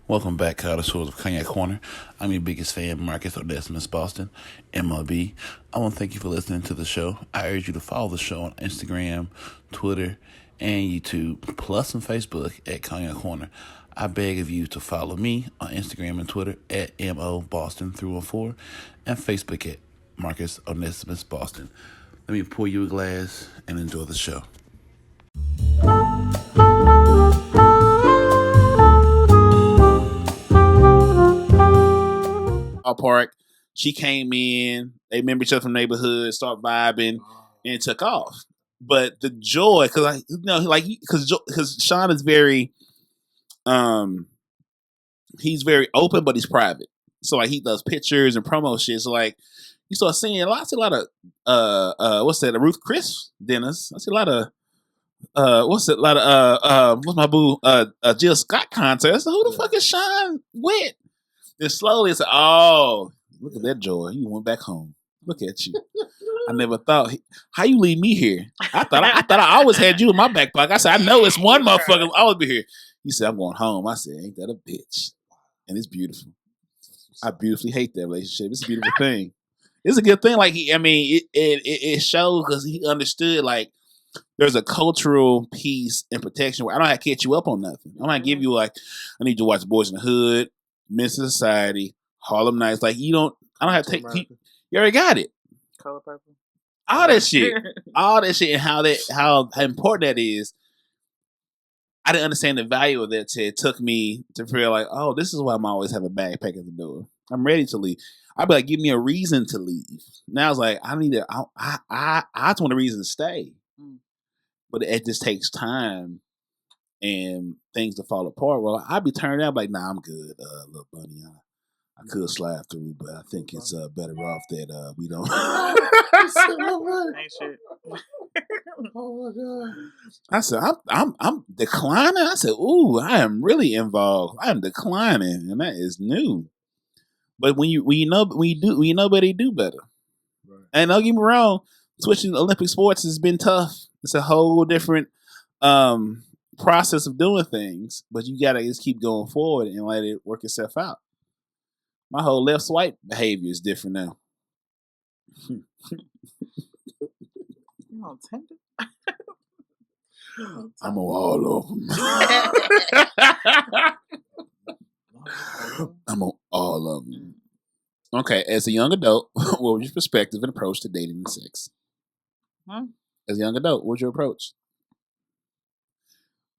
Welcome back, connoisseurs of Cognac Corner. I'm your biggest fan, Marcus Odesimus Boston, MLB. I want to thank you for listening to the show. I urge you to follow the show on Instagram, Twitter, and YouTube, plus on Facebook at Cognac Corner. I beg of you to follow me on Instagram and Twitter at MOBoston314 and Facebook at Marcus Onesimus Boston. Let me pour you a glass and enjoy the show. Park. She came in. They remember each other from neighborhood, start vibing, and took off. But the joy, because because Sean is very, he's very open, but he's private. So like he does pictures and promo shit. So like you start seeing a lot of what's that? The Ruth Chris dinners. I see a lot of what's my boo? Jill Scott contest. So who the fuck is Sean with? Then slowly it's like, oh, look at that joy. You went back home. Look at you. I never thought. How you leave me here? I thought I always had you in my back pocket. I said, I know it's one motherfucker. I always be here. He said, I'm going home. I said, ain't that a bitch? And it's beautiful. I beautifully hate that relationship. It's a beautiful thing. It's a good thing. Like it shows because he understood like there's a cultural piece and protection where I don't have to catch you up on nothing. I'm not give you like I need you to watch Boys in the Hood, Men's Society, Harlem Nights. Like I don't have to take. You already got it. Color Purple. All that shit, and how important that is. I didn't understand the value of that. It took me to feel like, oh, this is why I'm always have a backpack at the door. I'm ready to leave. I'd be like, give me a reason to leave. Now it's like I need to. I just want a reason to stay, but it just takes time and things to fall apart. Well, I'd be turned out like, nah, I'm good, little bunny. I could slide through, but I think it's better off that we don't. Ain't shit. Oh my god! I said, I'm declining. I said, ooh, I am really involved. I am declining, and that is new. But when you know better, you do better. Right. And don't get me wrong, switching Olympic sports has been tough. It's a whole different process of doing things, but you gotta just keep going forward and let it work itself out. My whole left swipe behavior is different now. You on Tinder? I'm all over them. I'm on all of them. Okay, as a young adult, what was your perspective and approach to dating and sex? As a young adult, what was your approach?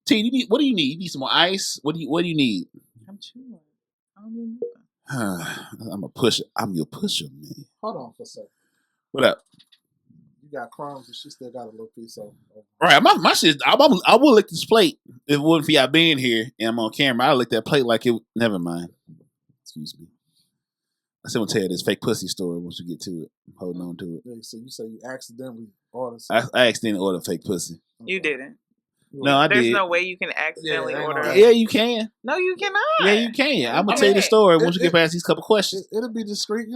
T, what do you need? You need some more ice? What do you need? I'm chilling. I don't need nothing. I'm a pusher. I'm your pusher, man. Hold on for a second. What up? You got crumbs, and she still got a little piece of. Right, my shit. I would lick this plate if it wasn't for y'all being here and I'm on camera. I lick that plate like it. Never mind. Excuse me. I still want to tell you this fake pussy story once we get to it. I'm holding on to it. Yeah, so you say you accidentally ordered. I accidentally ordered fake pussy. You didn't. No, I did. There's no way you can accidentally order. Yeah, you can. No, you cannot. Yeah, you can. I'm gonna tell you the story once you get past these couple questions. It'll be discreet,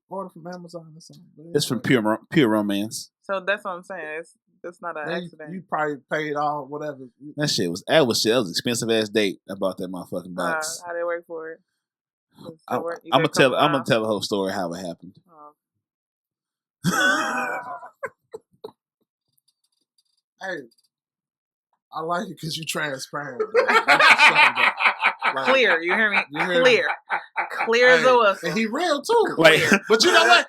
order from Amazon or something. It's from pure romance. So that's what I'm saying. It's not an accident. You probably paid all whatever. That was expensive ass date. I bought that motherfucking box. How they work for it? I'm gonna tell the whole story how it happened. Hey, I like it because you're transparent. Clear, you hear me? Clear as a whistle. And he real too. Like, but you know what?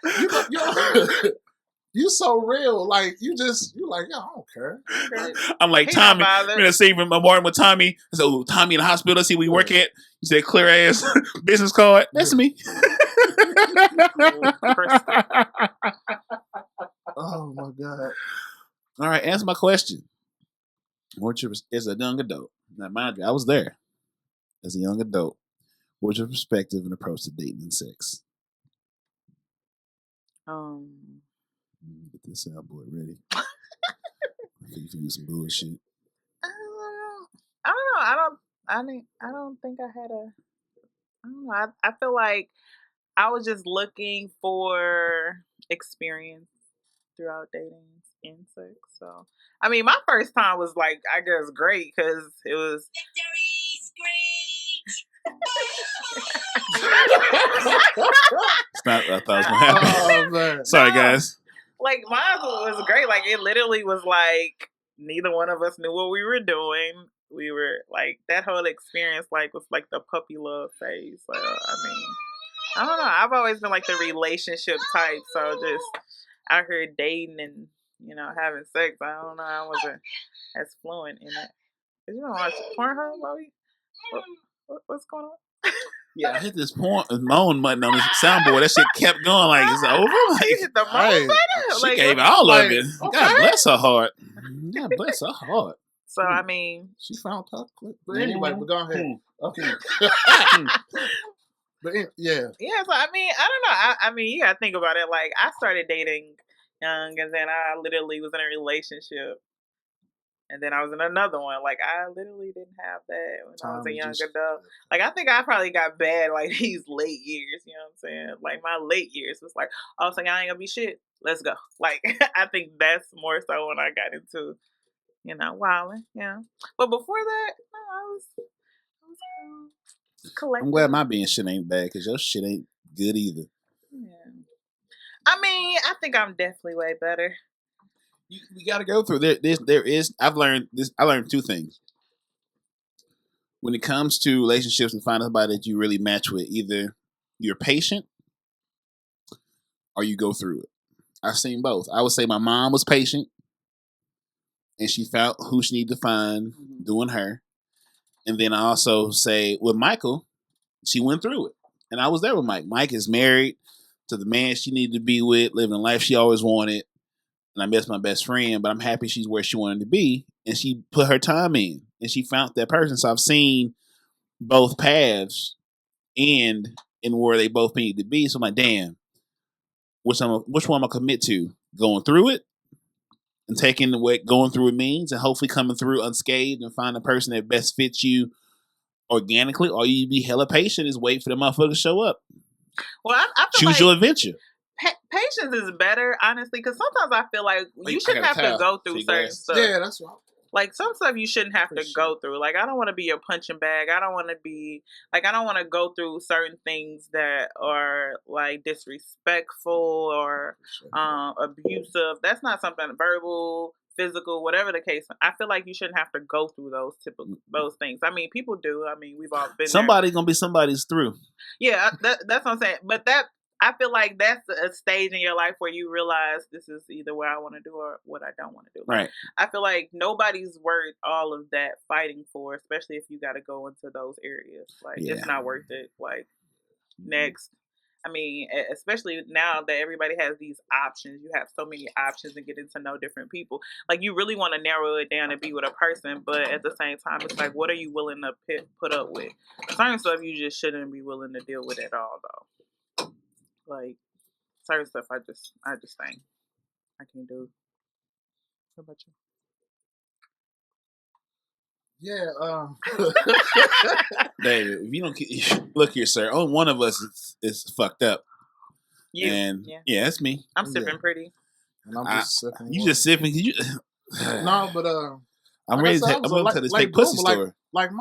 You so real. Like you like, yeah, I don't care. I'm like, Tommy, I'm gonna see him morning with Tommy. I said, oh, Tommy in the hospital. Let's see where we work at. He said, clear ass business card. That's me. Oh my god. All right, answer my question. As a young adult, now mind you, I was there. As a young adult, what's your perspective and approach to dating and sex? Get this soundboard ready. I think you use some bullshit. I don't know. I don't think I had a. I don't know. I feel like I was just looking for experience throughout dating and sex. So, I mean, my first time was like, I guess, great because it was. Victory screech! It's not what I thought was gonna happen. Oh man. Sorry, guys. Like mine was great. Like it literally was like neither one of us knew what we were doing. We were like that whole experience like was like the puppy love phase. I mean, I don't know. I've always been like the relationship type, so just out here dating and having sex. I don't know. I wasn't as fluent in it. Did you watch Pornhub, Bobby? What's going on? Yeah, I hit this moan button on this soundboard. That shit kept going like it's over. You Like, hit the moan Hey, button? she Like, gave what- all like, of it. okay. God bless her heart. God bless her heart. So I mean, She found her clip. But anyway, but go ahead. Okay. But yeah. yeah. So I mean, I don't know. I mean, you gotta think about it. Like I started dating young, and then I literally was in a relationship. And then I was in another one. Like I literally didn't have that when I was a young adult. Like I think I probably got bad like these late years. You know what I'm saying? Like my late years was like, oh, so y'all ain't gonna be shit. Let's go. Like I think that's more so when I got into, wilding. Yeah. But before that, no, I was collecting. I'm glad my being shit ain't bad because your shit ain't good either. Yeah. I mean, I think I'm definitely way better. We got to go through there is I've learned this. I learned two things when it comes to relationships and finding somebody that you really match with. Either you're patient or you go through it. I've seen both. I would say my mom was patient and she found who she needed to find doing her. And then I also say with Michael, she went through it. And I was there with Mike. Mike is married to the man she needed to be with, living the life she always wanted. And I miss my best friend, but I'm happy she's where she wanted to be. And she put her time in and she found that person. So I've seen both paths end in where they both need to be. So I'm like, damn, which one I'm going to commit to? Going through it and taking what going through it means and hopefully coming through unscathed and find a person that best fits you organically, or you be hella patient is wait for the motherfucker to show up. Well, I feel Choose like your adventure. Patience is better, honestly, because sometimes I feel like you shouldn't have to go through certain stuff. Yeah, that's right. Like some stuff you shouldn't have to go through. Like I don't want to be your punching bag. I don't want to go through certain things that are like disrespectful or abusive. That's not something verbal, physical, whatever the case. I feel like you shouldn't have to go through those things. I mean, people do. I mean, we've all been Somebody's gonna be somebody's through. Yeah, that's what I'm saying. But I feel like that's a stage in your life where you realize this is either what I want to do or what I don't want to do. Right. I feel like nobody's worth all of that fighting for, especially if you got to go into those areas. Like, it's not worth it. Like, next. I mean, especially now that everybody has these options, you have so many options and getting to know different people. Like, you really want to narrow it down and be with a person, but at the same time, it's like, what are you willing to put up with? Certain stuff you just shouldn't be willing to deal with at all, though. Like certain stuff, I just think I can't do. What about you? Yeah. David, if you don't look here, sir. Only one of us is fucked up. You? And yeah, that's me. I'm sipping pretty. And I'm just sipping. You just sipping? No, but I'm ready to tell this fake pussy story. Like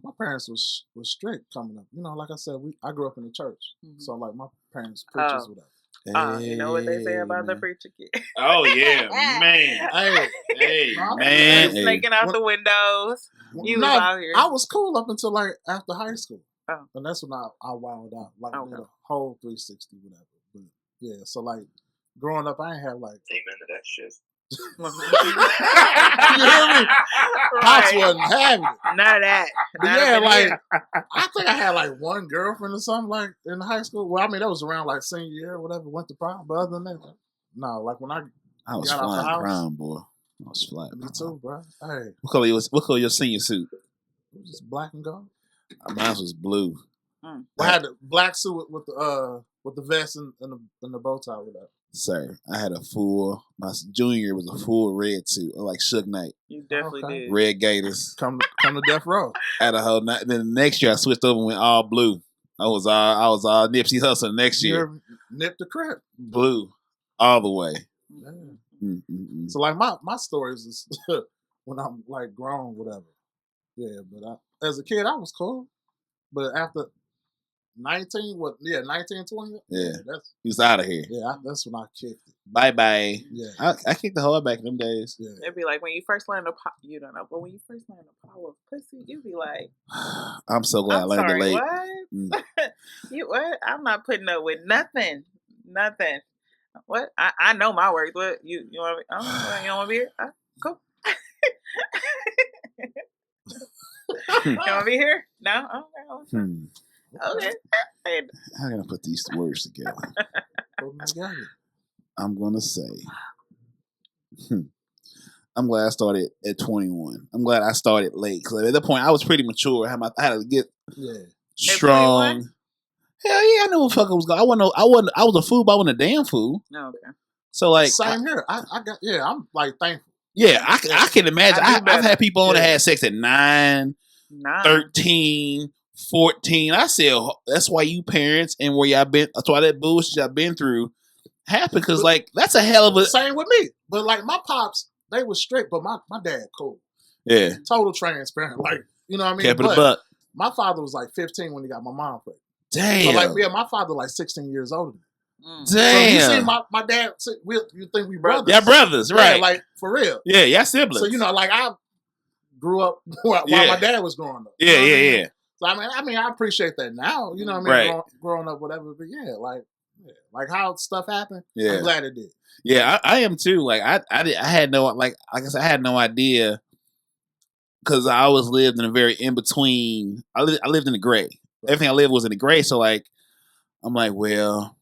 my parents was strict coming up. You know, like I said, I grew up in the church, so like my parents preachers whatever. You know what they say about the preacher kid? Oh yeah, man. Hey, man. Snaking out the windows. You was out here. I was cool up until like after high school, and that's when I wound out, like the whole 360 whatever. But yeah, so like growing up, I ain't have like amen to that shit. You hear me? Pops wasn't having it. None of that. I think I had like one girlfriend or something like in high school. Well, I mean that was around like senior year or whatever. Went to prom, but other than that, no. Like when I was got out the house, prom, boy. I was flying. Me too, bro. Hey, what color your senior suit? It was just black and gold. Mine was blue. I had the black suit with the vest and the bow tie with that. Sir, I had my junior year was a full red suit, like Suge Knight. You definitely did. Red Gators. Come to death row. Had a whole night. Then the next year I switched over and went all blue. I was all Nipsey Hussle next year. Nip the crap. Blue. All the way. Yeah. So like my stories is when I'm like grown, whatever. Yeah, but as a kid I was cool. But after 19, 20? Yeah. That's He was out of here. that's when I kicked it. Bye. Yeah. I kicked the hard back in them days. Yeah. It'd be like when you first learn the you don't know, but when you first learn the power of pussy, you'd be like, I'm so glad I I'm learned sorry, it late. what? You what? I'm not putting up with nothing. What? I know my words. What you want? You don't want to be here? Cool. You want to be here? No. Okay. How can I put these words together? I'm gonna say, I'm glad I started at 21. I'm glad I started late because at that point I was pretty mature. I had to get strong. Hell yeah, I knew what the fuck I was going. I was a fool, but I wasn't a damn fool. No, okay. So like, same here. I'm like thankful. Yeah, I can imagine. I've had people on that had sex at 9, 13, 14. I said that's why you parents and where y'all been. That's why that bullshit y'all been through happened because like that's a hell of a same with me. But like my pops, they was strict, but my dad cool. Yeah, total transparent. Like you know what I mean. Kept it a buck. My father was like 15 when he got my mom pregnant. Damn. So like my father like 16 years older than me. Damn. So you see my dad, you think we brothers? Yeah, brothers, right? Yeah, like for real. Yeah, siblings. So you know, like I grew up while my dad was growing up. Yeah. So I mean, I appreciate that now. You know what I mean? Right. Growing up, whatever. But like how stuff happened. Yeah. I'm glad it did. Yeah, I am too. Like I had no like I guess I had no idea because I always lived in a very in between. I lived in the gray. Right. Everything I lived was in the gray. So like I'm like, well,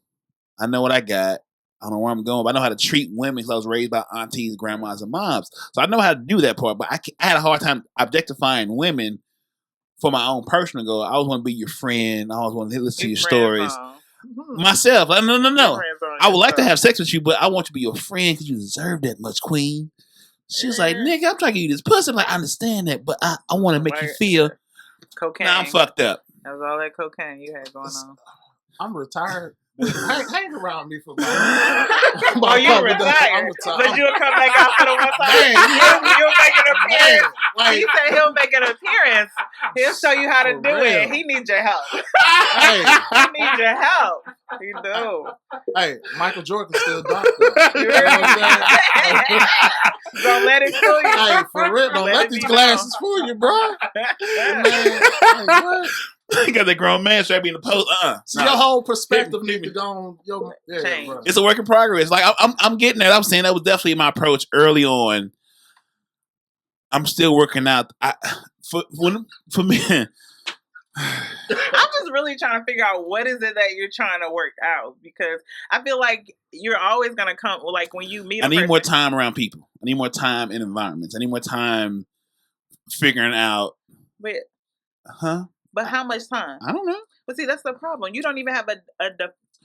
I know what I got. I don't know where I'm going, but I know how to treat women because I was raised by aunties, grandmas, and moms. So I know how to do that part. But I had a hard time objectifying women for my own personal goal. I always want to be your friend. I always want to listen to your stories. Myself, like, no. I would like to have sex with you, but I want you to be your friend because you deserve that much, queen. She was like, nigga, I'm trying to give you this pussy. I'm like, I understand that, but I want to make you feel. Cocaine. Nah, I'm fucked up. That was all that cocaine you had going on. I'm retired. Hang around me for about. Oh, you retired, but you'll come back out for the one time. You'll make an appearance. He said he'll make an appearance. He'll show you how to do it. He needs your help. He needs your help. He do. Hey, Michael Jordan still dark though. You know what I'm saying? Don't let it fool you. Hey, for real, don't let these glasses fool you, bro. Man, what? You got that grown man strapped in the post. So your whole perspective needs to go on. Change. It's a work in progress. Like I'm getting that. I'm saying that was definitely my approach early on. I'm still working out. For me, I'm just really trying to figure out what is it that you're trying to work out because I feel like you're always gonna come like when you meet. I need more time around people. I need more time in environments. I need more time figuring out. But how much time? I don't know. But see, that's the problem. You don't even have a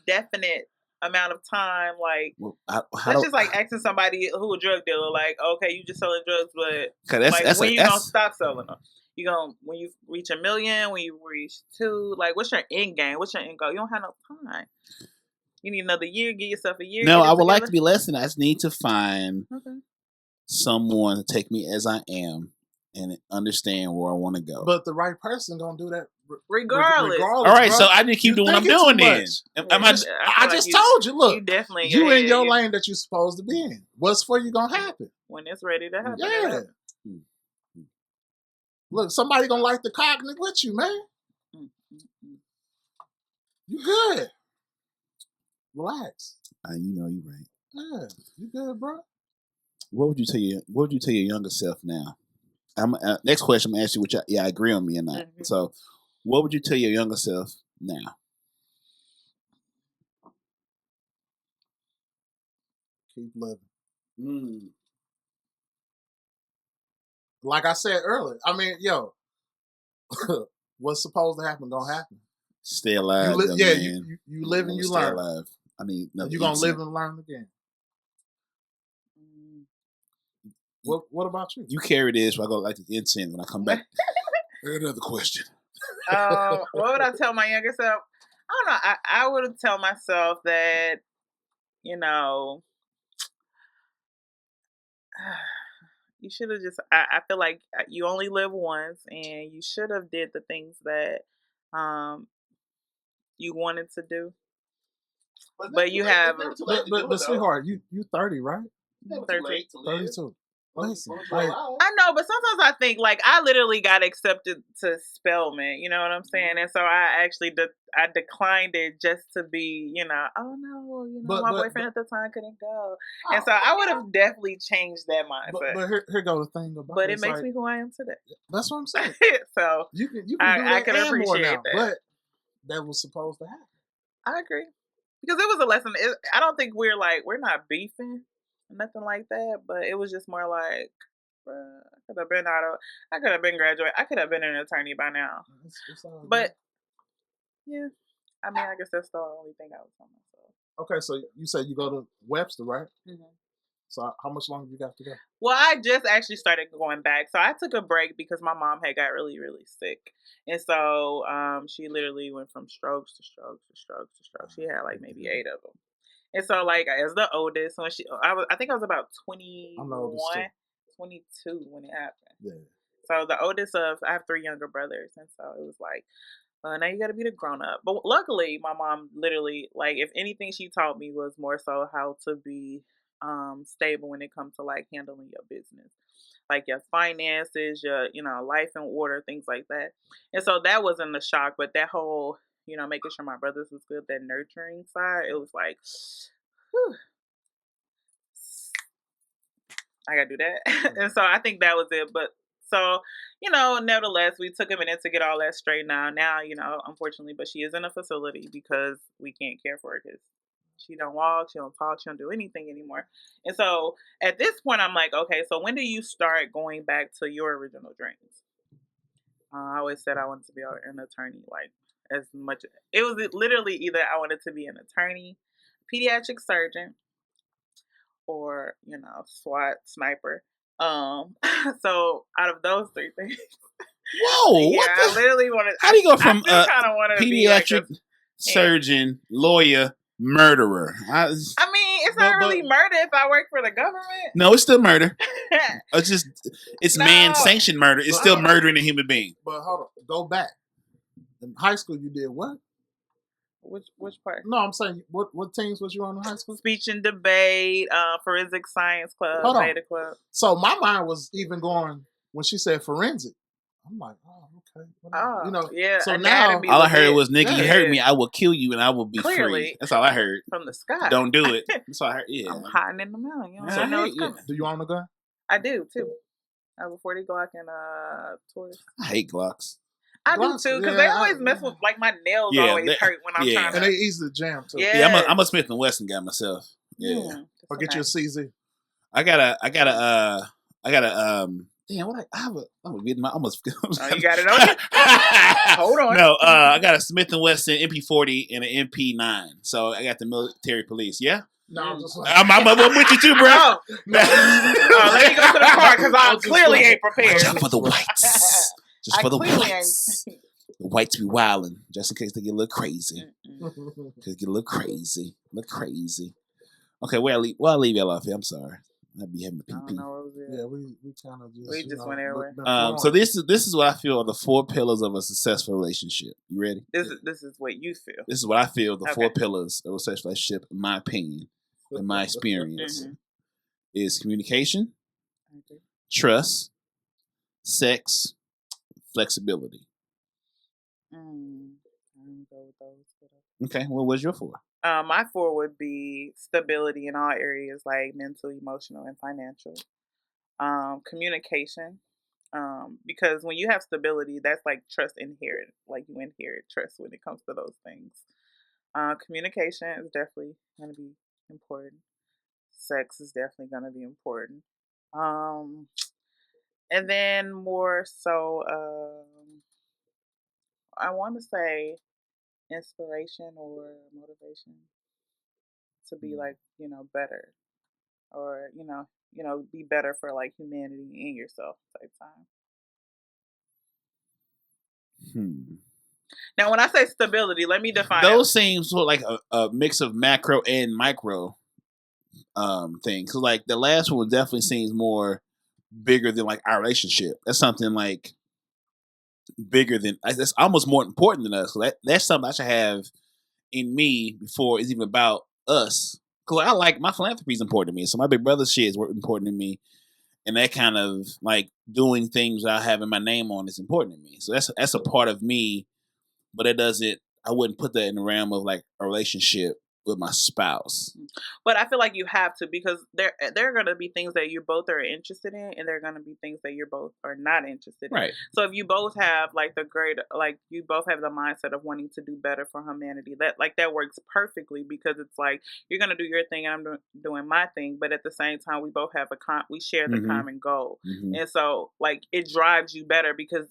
definite amount of time. Like, that's just like asking somebody who a drug dealer, like, okay, you just selling drugs, but when you gonna stop selling them? You gonna when you reach 1 million, when you reach 2, like, what's your end game? What's your end goal? You don't have no time. You need another year. Give yourself a year. No, I would like to be less than that. I just need to find someone to take me as I am. And understand where I want to go. But the right person gonna do that regardless. All right, bro. So I need to keep doing what I'm doing then. I just told you, look, you in your lane that you're supposed to be in. What's for you gonna happen? When it's ready to happen. Yeah. Look, somebody gonna like the cognitive with you, man. You good. Relax. You know you're right. Yeah, you good, bro. What would you tell your younger self now? Next question I'm gonna ask you, which I agree on me or not. Mm-hmm. So, what would you tell your younger self now? Keep living. Like I said earlier, I mean, what's supposed to happen don't happen. Stay alive. You live and you learn. Stay alive. I need. You're gonna live and learn again. What about you? You carry this. I go like the incense when I come back. Another question. What would I tell my younger self? I don't know. I would tell myself that, you should have just. I feel like you only live once, and you should have did the things that you wanted to do, but you have but sweetheart, you 30, right? 32. Listen, like, I know, but sometimes I think like I literally got accepted to Spelman. You know what I'm saying? And so I actually I declined it just to be, oh no, my boyfriend at the time couldn't go, and so I would have definitely changed that mindset. But here goes the thing about. But it makes me who I am today. That's what I'm saying. So you can do I that can and more appreciate now, that. but that was supposed to happen. I agree, because it was a lesson. I don't think we're not beefing, nothing like that. But it was just more like, I could have been graduate. I could have been an attorney by now. But yeah, I mean, I guess that's the only thing I was on myself. Okay, so you said you go to Webster, right? Mm-hmm. So how much longer you got to go? Well, I just actually started going back. So I took a break because my mom had got really, really sick. And so she literally went from strokes to strokes to strokes to strokes. She had like maybe 8 of them. And so like as the oldest, when I think I was about 21, 22 when it happened. Yeah. So the oldest I have 3 younger brothers. And so it was like, now you got to be the grown up. But luckily, my mom literally, like, if anything she taught me was more so how to be stable when it comes to like handling your business, like your finances, your life in order, things like that. And so that wasn't a shock, but that whole making sure my brothers was good, that nurturing side, it was like, whew, I gotta do that. And so I think that was it. But so, nevertheless, we took a minute to get all that straightened out. Now, unfortunately, but she is in a facility because we can't care for her because she don't walk, she don't talk, she don't do anything anymore. And so at this point, I'm like, okay, so when do you start going back to your original dreams? I always said I wanted to be an attorney, like as much. It was literally either I wanted to be an attorney, pediatric surgeon, or SWAT sniper. So out of those 3 things, whoa, yeah, I literally wanted. How do you go from pediatric surgeon, lawyer, murderer? I mean, it's not really murder if I work for the government. No, it's still murder. It's man-sanctioned murder. It's still murdering a human being. But hold on, go back. In high school, you did what? Which part? No, I'm saying what teams was you on in high school? Speech and debate, forensic science club, beta club. So my mind was even going when she said forensic. I'm like, oh, okay. Yeah. So now all I heard was, "Nigga, you hurt me. I will kill you, and I will be free." That's all I heard from the sky. Don't do it. That's all I heard. Yeah, I'm hiding in the mountain. I know it's coming. Do you own a gun? I do too. I have a 40 Glock and Taurus. I hate Glocks. I do too, because they always mess with, like, my nails always hurt when I'm trying to. And they easy to jam too. Yeah, I'm a Smith & Wesson guy myself. Yeah. Or get you a CZ. I got a damn, what I have I'm gonna get my almost. Oh, you got it on you? Hold on. No, I got a Smith & Wesson MP40 and an MP9. So I got the military police. Yeah. No, I'm just I'm with you too, bro. Oh. Let me go to the car because I clearly ain't prepared. Just for the whites. Just for the whites. The whites be wilding just in case they get a little crazy. Okay, where I leave y'all off here. I'm sorry. I'd be having the PP. Yeah, we kind of just. We just went everywhere. So this is what I feel are the 4 pillars of a successful relationship. You ready? This is what you feel. This is what I feel the 4 pillars of a successful relationship, in my opinion, in my experience, is communication, trust, sex, flexibility. I don't go with those. Okay, well, what's your 4? My 4 would be stability in all areas, like mental, emotional, and financial. Communication, because when you have stability, that's like trust inherent. Like you inherit trust when it comes to those things. Communication is definitely going to be important. Sex is definitely going to be important. And then more so, I want to say inspiration or motivation to be like, better, or, be better for like humanity and yourself type time. Now, when I say stability, let me define those seem sort of like a mix of macro and micro things. So like the last one definitely seems more bigger than like our relationship. That's something like bigger than that's almost more important than us. So that's something I should have in me before it's even about us. Because I like my philanthropy is important to me. So my big brother shit is important to me. And that kind of like doing things without having my name on is important to me. So that's a part of me, but it doesn't. I wouldn't put that in the realm of like a relationship with my spouse. But I feel like you have to, because there are going to be things that you both are interested in, and there are going to be things that you both are not interested in. Right. So if you both have like you both have the mindset of wanting to do better for humanity, that works perfectly, because it's like you're going to do your thing and I'm doing my thing, but at the same time we both have we share the common goal, and so like it drives you better because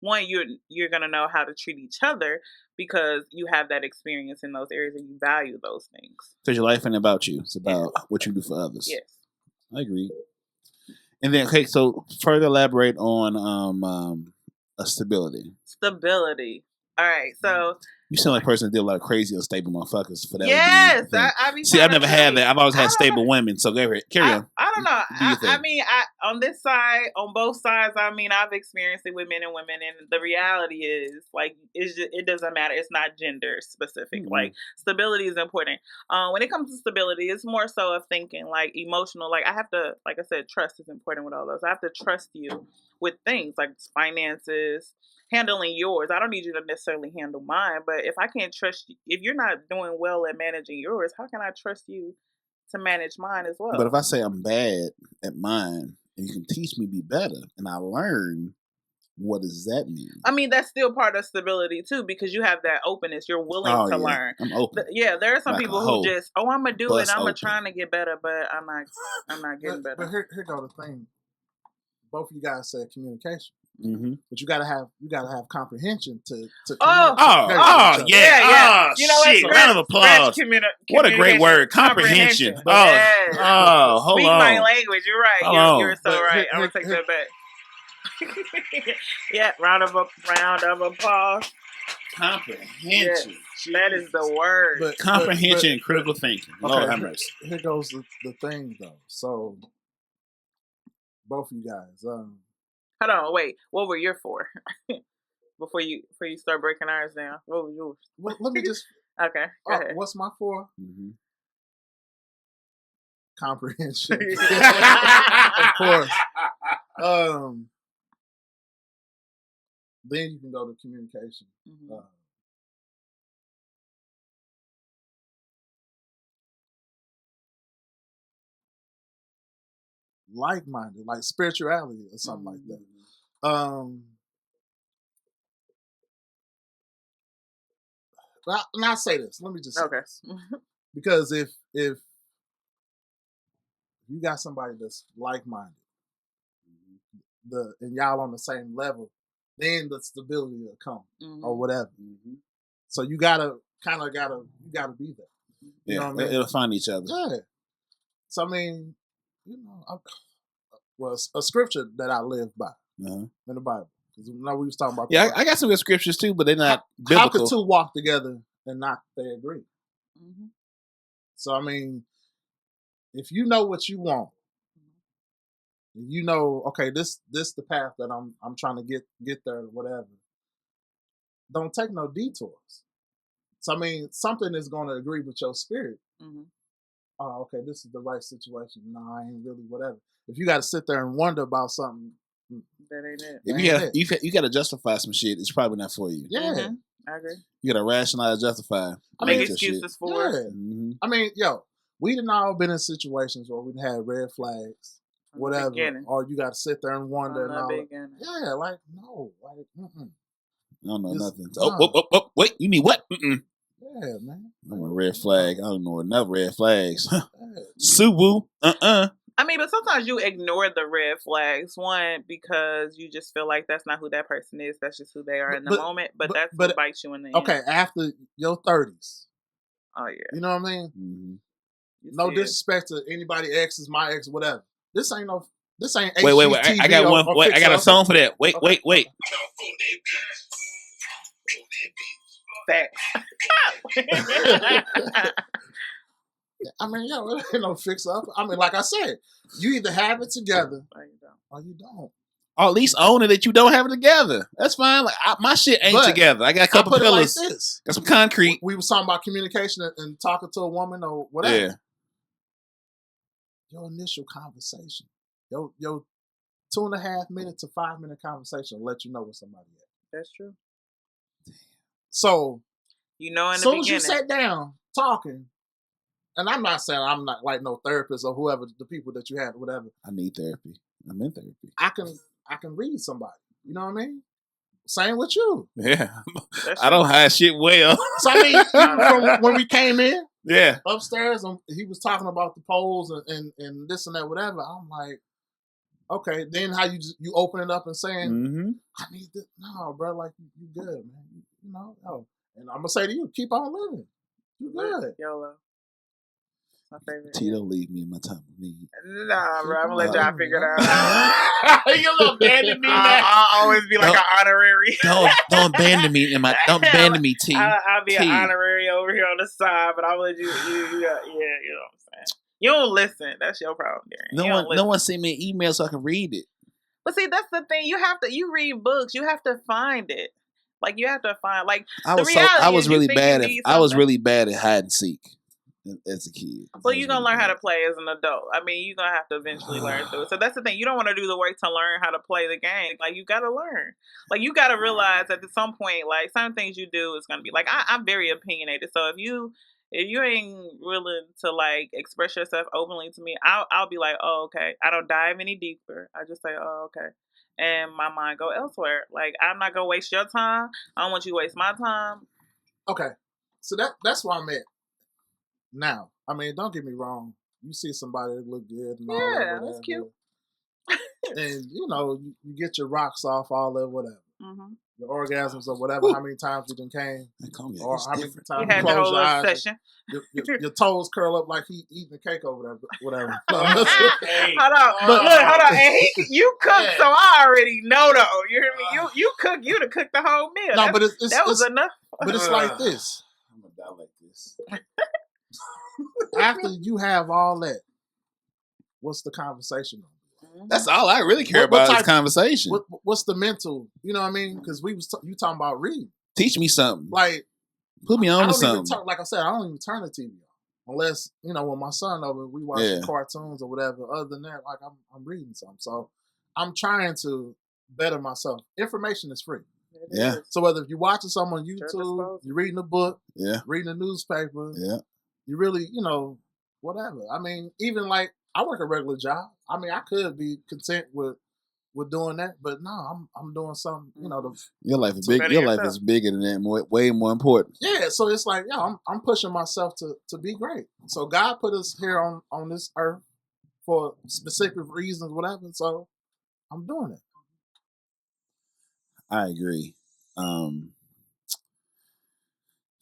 one, you're gonna know how to treat each other because you have that experience in those areas and you value those things. Because your life ain't about you; it's about what you do for others. Yes, I agree. And then, okay, so further elaborate on stability. Stability. All right, so you sound like a person that did a lot of crazy unstable motherfuckers. For that, yes, I mean, see, I've never had that. I've always had stable women. So carry on. I don't know. I mean, on this side, on both sides, I mean, I've experienced it with men and women, and the reality is, like, it doesn't matter. It's not gender specific. Mm-hmm. Like, stability is important. When it comes to stability, it's more so of thinking, like, emotional. Like, I have to, like I said, trust is important with all those. I have to trust you with things like finances, handling yours. I don't need you to necessarily handle mine, but if I can't trust you, if you're not doing well at managing yours, how can I trust you to manage mine as well? But if I say I'm bad at mine and you can teach me to be better and I learn, what does that mean? I mean, that's still part of stability too, because you have that openness. You're willing to learn. I'm open. There are some like people who just, I'm gonna do it. I'm trying to get better, but I'm not getting better. But here go the thing. Both of you guys said communication. Mm-hmm. But you gotta have comprehension to yeah. You know, shit. Round of applause. What a great word, comprehension. Hold on. Speak my language. You're right. You're so right. I'm gonna take that back. Yeah, round of applause. Comprehension. Yes, that is the word. But comprehension and critical thinking. Okay, Lord have mercy. Here goes the thing though. So both of you guys. Hold on, wait. What were your four? Before you start breaking ours down, what was yours? Let me just. Okay. Go ahead. What's my four? Mm-hmm. Comprehension, of course. Then you can go to communication. Mm-hmm. Like-minded, like spirituality or something like that. And I'll say this. Let me just say this. Because if you got somebody that's like-minded, and y'all on the same level, then the stability will come or whatever. Mm-hmm. So you gotta be there. You know what I mean? It'll find each other. Yeah. So I mean, a scripture that I live by in the Bible. Because we was talking about. Yeah, I got some good scriptures too, but they're not biblical. How could two walk together and not they agree? Mm-hmm. So I mean, if you know what you want, you know, okay, this the path that I'm trying to get there, whatever. Don't take no detours. So I mean, something is going to agree with your spirit. Mm-hmm. Oh, okay, this is the right situation. No, I ain't really whatever. If you got to sit there and wonder about something, that ain't it. If you got to justify some shit, it's probably not for you. Yeah, mm-hmm. I agree. You got to rationalize, justify. Make excuses for it. Yeah. Mm-hmm. I mean, we done all been in situations where we had red flags, whatever, or you got to sit there and wonder. Yeah, like no, like I don't know nothing. Oh, wait, you need what? Mm-mm. Yeah, man. I'm a red flag. I don't know enough red flags. Subu. I mean, but sometimes you ignore the red flags. One, because you just feel like that's not who that person is. That's just who they are in the moment. But that's what bites you in the end. Okay, after your 30s. Oh, yeah. You know what I mean? Mm-hmm. No disrespect to anybody exes, my ex, whatever. This ain't Wait. I got one. Wait, I got a song for that. Wait. Facts. I mean, it ain't no fix up. I mean, like I said, you either have it together or you don't. Or at least own it that you don't have it together. That's fine. Like my shit ain't together. I got a couple pillars. Like this. Got some concrete. We was talking about communication and talking to a woman or whatever. Yeah. Your initial conversation. Your 2.5 minute to 5 minute conversation will let you know where somebody is. That's true. So in the beginning. As soon as you sat down talking, and I'm not saying I'm not like no therapist or whoever, the people that you had, whatever. I need therapy. I'm in therapy. I can read somebody. You know what I mean? Same with you. Yeah. I don't hide shit well. So I mean, from when we came in, yeah, upstairs, he was talking about the polls and this and that, whatever. I'm like, okay. Then how you open it up and saying, I need this. No, bro, like you good, man. You know, no. And I'm gonna say to you, keep on living. You good. YOLO. My favorite. T, don't leave me in my time of need. Nah, bro. I'm gonna let y'all figure it out. You gonna abandon me? I'll always be like an honorary. Don't abandon me in my. Don't abandon me, T. I'll be an honorary over here on the side, but I'll let you. Yeah, you know what I'm saying. You don't listen. That's your problem, Darren. No one sent me an email so I can read it. But see, that's the thing. You read books. You have to find it. Like you have to find. Like I was really bad at hide and seek as a kid. Well, you're going to learn how to play as an adult. I mean, you're going to have to eventually learn through it. So that's the thing. You don't want to do the work to learn how to play the game. Like, you got to learn. Like, you got to realize that at some point, like, some things you do is going to be, like, I'm very opinionated. So if you ain't willing to, like, express yourself openly to me, I'll be like, oh, okay. I don't dive any deeper. I just say, oh, okay. And my mind go elsewhere. Like, I'm not going to waste your time. I don't want you to waste my time. Okay. So that's where I'm at now. I mean, don't get me wrong. You see somebody that look good and all that. Yeah, that's cute. And, you know, you get your rocks off, all that, whatever. Mm-hmm. Your orgasms or whatever, how many times you done came. Or how many times you close your eyes. Session. Your toes curl up like he eating a cake over there, whatever. Hold on. Hold on. And you cook, so I already know, though. You hear me? You cook, you'd have cooked the whole meal. No, but that was enough. But it's like this. I'm going to die like this. After you have all that, what's the conversation on? That's all I really care about is conversation. What's the mental? You know what I mean? Because you talking about reading. Teach me something. Like, put me on to something. Like I said, I don't even turn the TV on unless when my son over, we watch cartoons or whatever. Other than that, like I'm reading something. So I'm trying to better myself. Information is free. Yeah. So whether if you're watching something on YouTube, you're reading a book, reading a newspaper, you really, whatever. I mean, even like I work a regular job. I mean, I could be content with doing that, but no, I'm doing something. Your life is big. Your life is bigger than that. Way more important. Yeah. So it's like, I'm pushing myself to be great. So God put us here on this earth for specific reasons, whatever. So I'm doing it. I agree.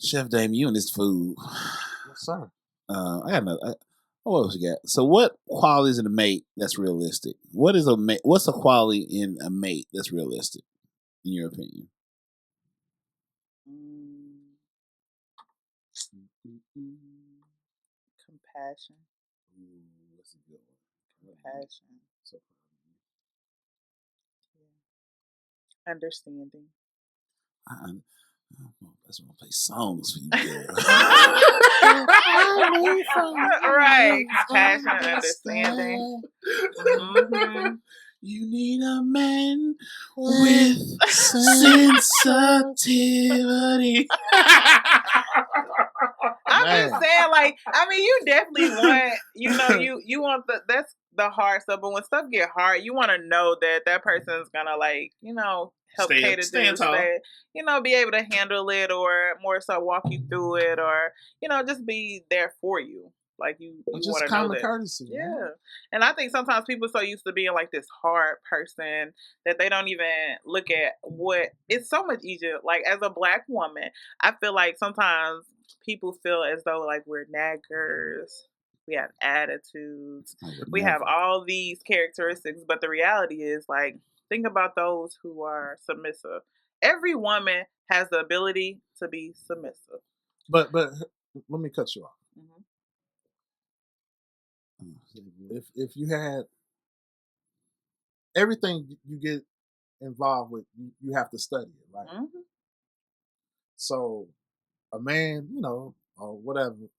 Chef Damon, you and this food. Yes, sir. I got another. What else you got? So, what qualities in a mate that's realistic? What's a quality in a mate that's realistic, in your opinion? Compassion. That's a good one. Compassion. Understanding. I just want to play songs for you, girl. Right. Compassion, understanding. Mm-hmm. You need a man with sensitivity. I'm just saying, like, I mean, you definitely want, you want that's the hard stuff, but when stuff get hard, you want to know that person's gonna, like, help cater to you, be able to handle it, or more so walk you through it, or, just be there for you. Like, you want to know that. Courtesy. Yeah. Man. And I think sometimes people are so used to being like this hard person that they don't even look at it's so much easier. Like, as a Black woman, I feel like sometimes people feel as though, like, we're naggers. We have attitudes. We have all these characteristics. But the reality is, like, think about those who are submissive. Every woman has the ability to be submissive. But let me cut you off. Mm-hmm. If you had everything you get involved with, you have to study it, right? Mm-hmm. So a man, or whatever,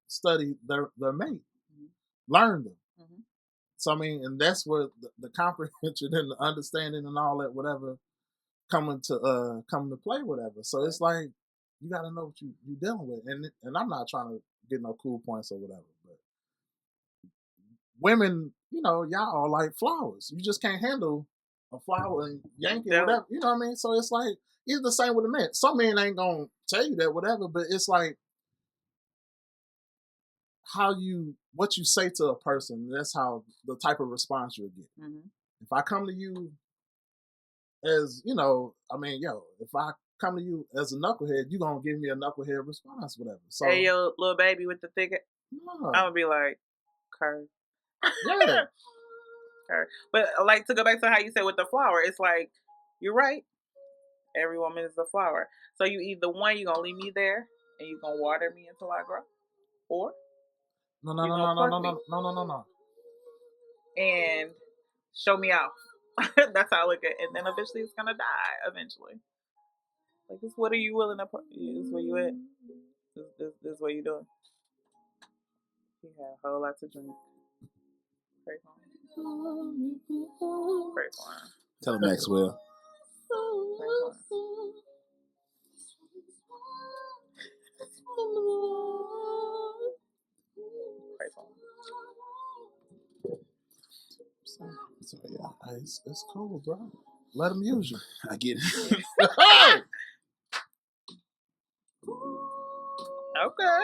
study their mate, learn them. Mm-hmm. So I mean, and that's where the comprehension and the understanding and all that, whatever, come to play, whatever. So it's like you got to know what you're dealing with, and I'm not trying to get no cool points or whatever, but women, y'all are like flowers. You just can't handle a flower and yank it, whatever. You know what I mean? So it's like it's the same with a man. Some men ain't gonna tell you that, whatever, but it's like what you say to a person. That's how the type of response you'll get. Mm-hmm. If I come to you as if I come to you as a knucklehead, you gonna give me a knucklehead response, whatever. So, hey, yo, little baby with the thicket. No. I'm gonna be like, Kurt. Yeah. But like, to go back to how you said with the flower, it's like, you're right. Every woman is a flower. So you either one, you're gonna leave me there and you're gonna water me until I grow, or no, and show me off. That's how I look at it. And then eventually it's gonna die eventually. Like, this, what are you willing to put? This is where you at. This is what you doing. You have a whole lot to drink. Pray for him. Pray for him. Tell him Maxwell. Pray for him. Pray for him. So yeah, it's cool, bro. Let him use you. I get it. Okay.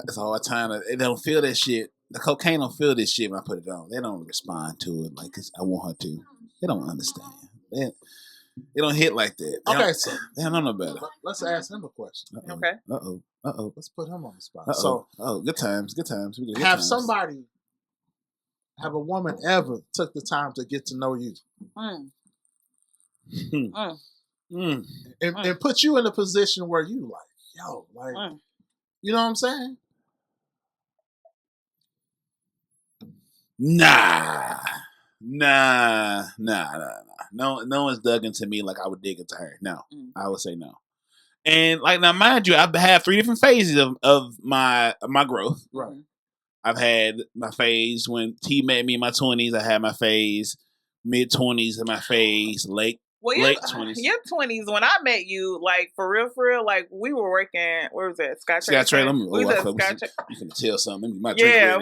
It's all the time. They don't feel that shit. The cocaine don't feel this shit when I put it on. They don't respond to it like I want her to. They don't understand. They don't hit like that. So they don't know no better. Let's ask him a question. Uh-oh. Okay. Uh-oh. Let's put him on the spot. Uh-oh. Good times. Have a woman ever took the time to get to know you? And put you in a position where you you know what I'm saying? Nah. No one's dug into me like I would dig into her. No. I would say no. And like, now mind you, I've had 3 different phases of my growth. Right. I've had my phase when T met me in my 20s. I had my phase mid-20s and my phase late 20s. Your 20s, when I met you, like, for real, like, we were working, where was that? Skytrade. You can tell something.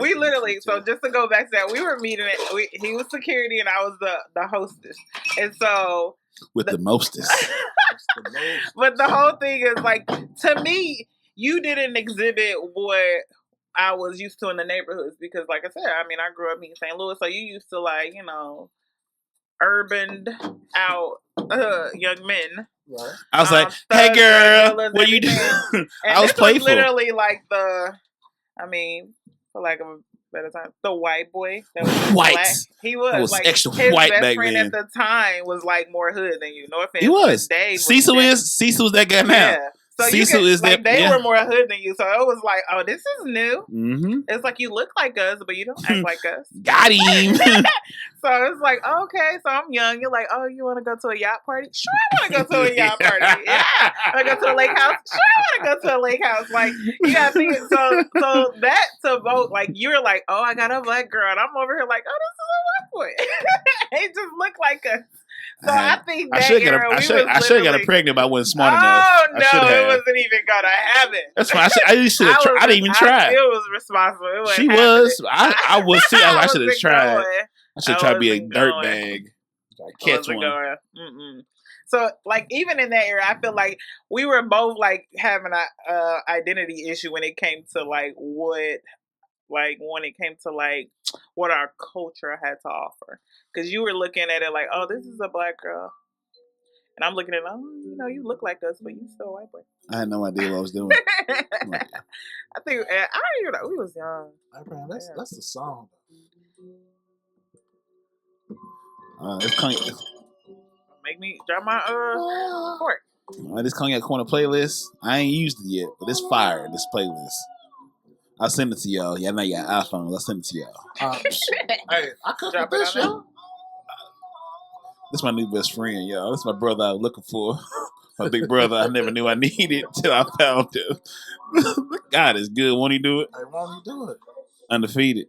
We literally, so just to go back to that, we were meeting, he was security and I was the hostess. And so... With the mostest. But the whole thing is, like, to me, you didn't exhibit what I was used to in the neighborhoods, because, like I said, I mean, I grew up in St. Louis, so you used to, like, urban out young men. Right. I was like, hey girl, what you doing? I was playful. Literally like for lack of a better time, the white boy that was white. Black. He was like extra his white best back friend then. At the time was like more hood than you. No offense. He was. Cecil's that guy now. Yeah. So Cecil is like, that. They were more hood than you, so it was like, oh, this is new. Mm-hmm. It's like, you look like us, but you don't act like us. Got him. So it's like, okay, so I'm young. You're like, oh, you want to go to a yacht party? Sure, I want to go to a yacht party. Yeah, I want to go to a lake house. Sure, I want to go to a lake house. Like, you got to think. So that to vote, like, you're like, oh, I got a black girl, and I'm over here like, oh, this is a white boy. He just look like us. So I think that I should have got her pregnant, but I wasn't smart enough. Oh no, it wasn't even gonna happen. That's why I didn't even try. I still was responsible. She was. I was too. I should have tried. I should try to be a dirtbag. Catch one. So, like, even in that era, I feel like we were both like having a identity issue when it came to like what our culture had to offer. Because you were looking at it like, oh, this is a black girl. And I'm looking at, oh, you look like us, but you still a white boy. I had no idea what I was doing. I think, I don't even know. We was young. That's the song. It's coming. Make me drop my fork. This Cognac Corner playlist, I ain't used it yet, but it's fire. This playlist. I'll send it to y'all. Y'all know you got iPhones. I'll send it to y'all. Hey, I could drop this, y'all. This is my new best friend, y'all. This is my brother I was looking for. My big brother I never knew I needed till I found him. God is good. Won't he do it? Hey, won't he do it? Undefeated.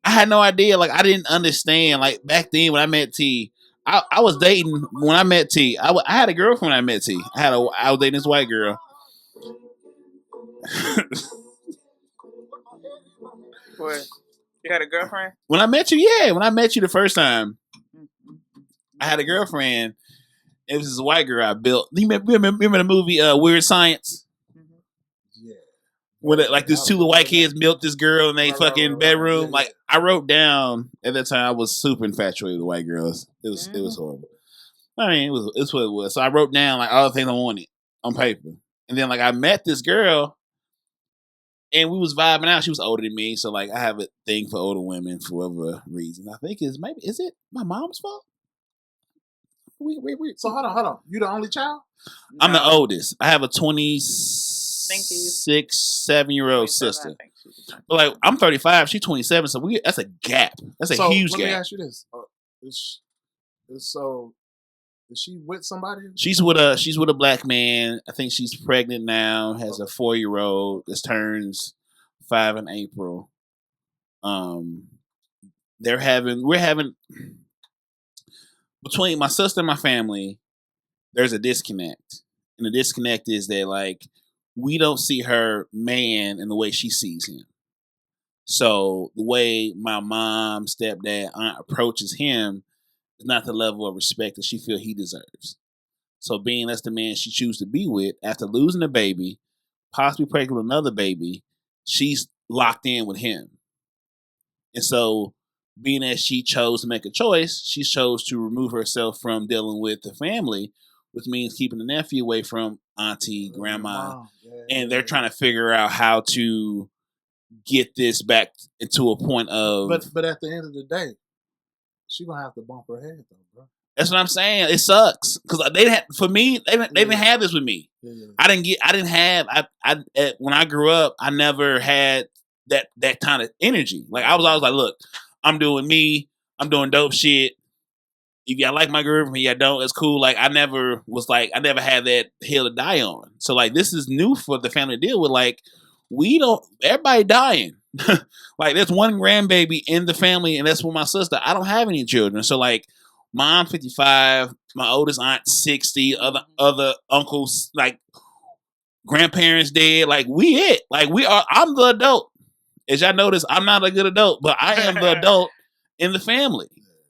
I had no idea. Like, I didn't understand. Like, back then when I met T, I was dating when I met T. I had a girlfriend when I met T. I was dating this white girl. What? You had a girlfriend? When I met you, yeah. When I met you the first time, I had a girlfriend. It was this white girl I built. You remember the movie Weird Science? Yeah. When like these two little white kids built this girl in they fucking bedroom. Yeah. Like, I wrote down at that time I was super infatuated with white girls. It was horrible. I mean, it's what it was. So I wrote down like all the things I wanted on paper. And then like I met this girl and we was vibing out. She was older than me, so like I have a thing for older women for whatever reason. I think is it my mom's fault? So hold on. You the only child? I'm the oldest. I have a 26, 7-year-old sister. But like I'm 35, she's 27, so that's a gap. That's a huge gap. Let me ask you this: is she with somebody? She's with a black man. I think she's pregnant now. Has a 4-year-old that turns 5 in April. We're having between my sister and my family. There's a disconnect, and the disconnect is that like we don't see her man in the way she sees him. So the way my mom, stepdad, aunt approaches him is not the level of respect that she feels he deserves. So being that's the man she chooses to be with, after losing a baby, possibly pregnant with another baby, she's locked in with him. And so being that she chose to make a choice, she chose to remove herself from dealing with the family, which means keeping the nephew away from auntie, grandma. And they're trying to figure out how to get this back into a point of... But at the end of the day, she gonna have to bump her head though, bro. That's what I'm saying. It sucks because they didn't have this with me. Yeah. When I grew up, I never had that kind of energy. Like I was always like, look, I'm doing me. I'm doing dope shit. If y'all like my girlfriend, y'all don't, it's cool. Like I never had that hill to die on. So like this is new for the family to deal with. Like everybody dying. Like there's one grandbaby in the family, and that's with my sister. I don't have any children, so like. Mom 55, my oldest aunt 60, other uncles, like grandparents dead. Like we it. Like I'm the adult. As y'all notice, I'm not a good adult, but I am the adult in the family.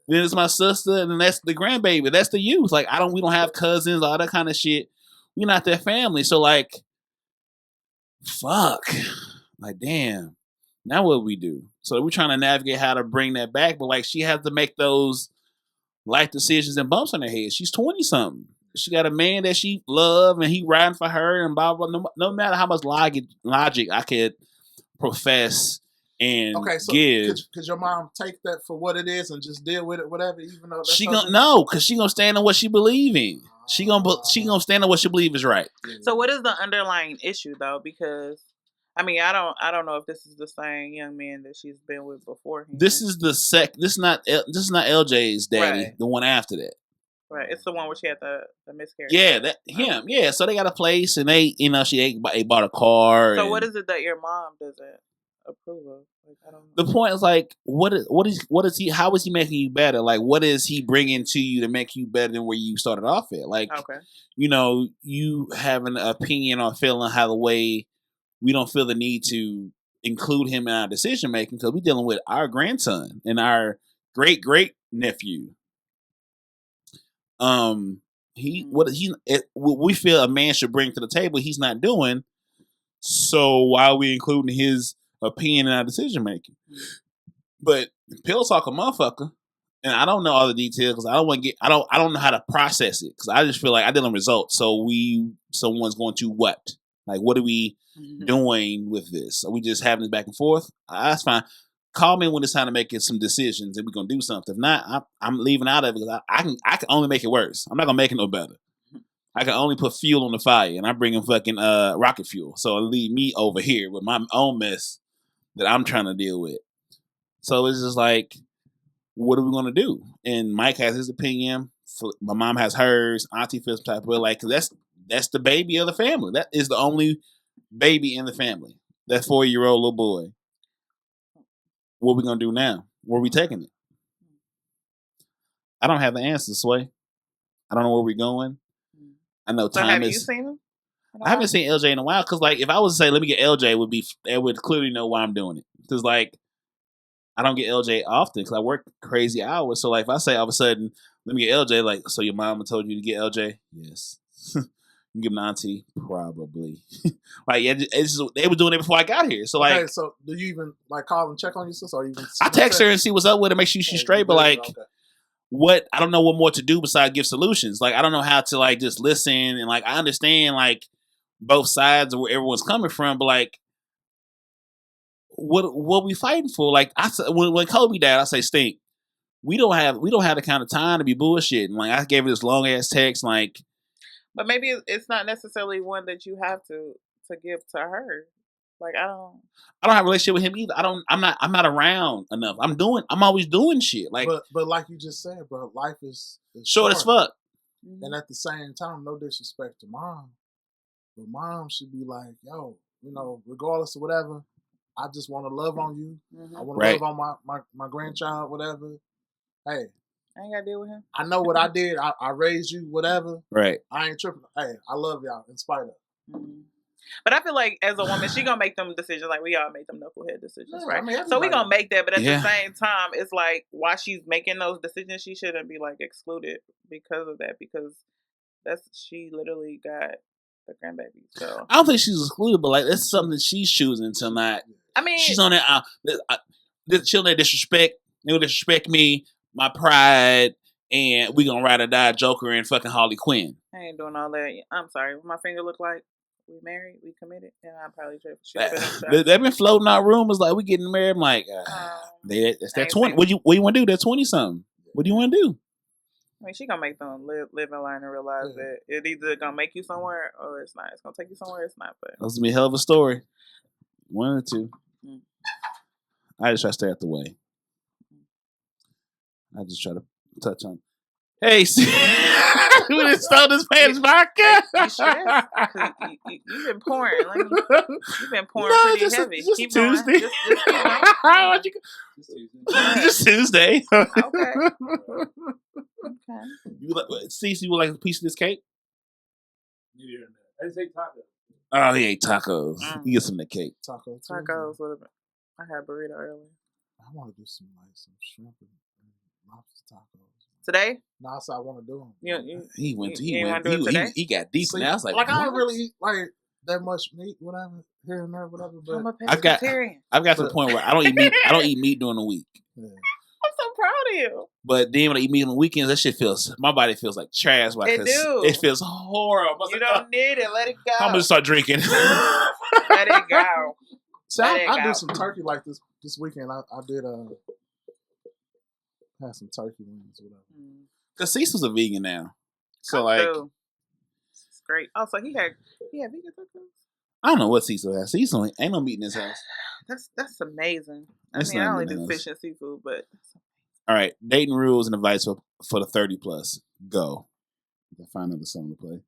Then it's my sister, and then that's the grandbaby. That's the youth. Like we don't have cousins, all that kind of shit. We're not that family. So like, fuck. Like damn. Now what we do? So we're trying to navigate how to bring that back, but like she has to make those life decisions and bumps on her head. She's 20-something. She got a man that she love and he riding for her and blah, blah, blah. No matter how much logic I could profess and give. Could your mom take that for what it is and just deal with it, whatever, even though she because she gonna stand on what she believe in. She gonna stand on what she believe is right. So what is the underlying issue though? Because I mean, I don't know if this is the same young man that she's been with before. This is This is not LJ's daddy. Right. The one after that. Right. It's the one where she had the miscarriage. Yeah, him. Yeah. So they got a place, and they bought a car. So what is it that your mom doesn't approve of? Like, I don't know. The point is like, what is he? How is he making you better? Like, what is he bringing to you to make you better than where you started off at? Like, you have an opinion on feeling how the way. We don't feel the need to include him in our decision making because we're dealing with our grandson and our great nephew. We feel a man should bring to the table, he's not doing. So why are we including his opinion in our decision making? But Pill talk a motherfucker, and I don't know all the details because I don't want to get. I don't know how to process it because I just feel like I deal in results. So someone's going to what? Like, what are we doing with this? Are we just having this back and forth? That's fine. call me when it's time to make some decisions and we're gonna do something. If not, I'm leaving out of it because I can only make it worse. I'm not gonna make it no better. I can only put fuel on the fire, and I'm bringing fucking rocket fuel. So it'll leave me over here with my own mess that I'm trying to deal with. So it's just like, what are we gonna do? And Mike has his opinion. My mom has hers. Auntie feels type of way. Like, that's the baby of the family. That is the only baby in the family. That 4-year-old little boy. What are we gonna do now? Where are we taking it? I don't have the answer, Sway. I don't know where we're going. I know time have is. You seen him? I haven't seen LJ in a while because, like, if I was to say, let me get LJ, they would clearly know why I'm doing it. Because, like, I don't get LJ often because I work crazy hours. So, like, if I say all of a sudden, let me get LJ, like, so your mama told you to get LJ? Yes. You give an auntie? Probably. Like, it's just, they were doing it before I got here. So, like. Okay, so do you even, like, call and check on your sister? Or even I text her and see what's up with her, make sure she's straight, but, like. Okay. I don't know what more to do besides give solutions. Like, I don't know how to, like, just listen. And, like, I understand, like, both sides of where everyone's coming from, but, like, what we fighting for? Like, when Kobe died, I say, Stink, we don't have the kind of time to be bullshitting. Like, I gave her this long ass text, like. But maybe it's not necessarily one that you have to give to her. Like, I don't have a relationship with him either. I'm not around enough. I'm always doing shit. Like, but like you just said, bro, life is short as fuck. And at the same time, no disrespect to mom, but mom should be like, yo, you know, regardless of whatever, I just want to love on you. Mm-hmm. I want to love on my grandchild, whatever. Hey, I ain't got to deal with him. I know what I did. I raised you, whatever. Right. I ain't tripping. Hey, I love y'all in spite of. Mm-hmm. But I feel like as a woman, she gonna make them decisions like we all make them knucklehead decisions, right? I mean, so we gonna make that, but at the same time, it's like while she's making those decisions, she shouldn't be like excluded because of that, because she literally got the grandbaby. So I don't think she's excluded, but like that's something she's choosing to not. I mean, she's on that. She'll disrespect. They'll disrespect me, my pride, and we gonna ride or die Joker and fucking Harley Quinn. I ain't doing all that. I'm sorry. What my finger look like? We married, we committed, and I'm probably they've been floating out rumors like we getting married. I'm like, that's that 20. What you want to do? They're 20 something. What do you want to do? I mean, she gonna make them live and learn and realize that it either gonna make you somewhere or it's not. It's gonna take you somewhere. It's not. But that's gonna be a hell of a story. One or two. I just try to stay out the way. I just try to touch on. Hey, we just stole this man's vodka. You've been pouring. You've been pouring pretty heavy. Just keep Tuesday. Going. Just keep going. Just Tuesday. Okay. Cece, you would like a piece of this cake? Yeah, I just ate tacos. Oh, he ate tacos. You get some of the cake. Tacos. I had burrito earlier. I want to do some shrimp and lobster tacos. Today? No, that's what I want to do them. He got deep. Now I was like, I don't really eat like that much meat, whatever, here and there, whatever. But I'm a pescatarian. I've got to the point where I don't eat meat. I don't eat meat during the week. Yeah. I'm so proud of you. But then when I eat meat on the weekends, that shit my body feels like trash. It feels horrible. You don't need it. Let it go. I'm gonna start drinking. Let it go. So I do some turkey like this weekend. I did have some turkey wings or whatever. Cause Cecil's a vegan now, so like, it's great. Oh, so he had vegan tacos. I don't know what Cecil has. Cecil ain't no meat in his house. That's amazing. I only do fish and seafood, but all right. Dating rules and advice for the 30+. Go. Find another song to play.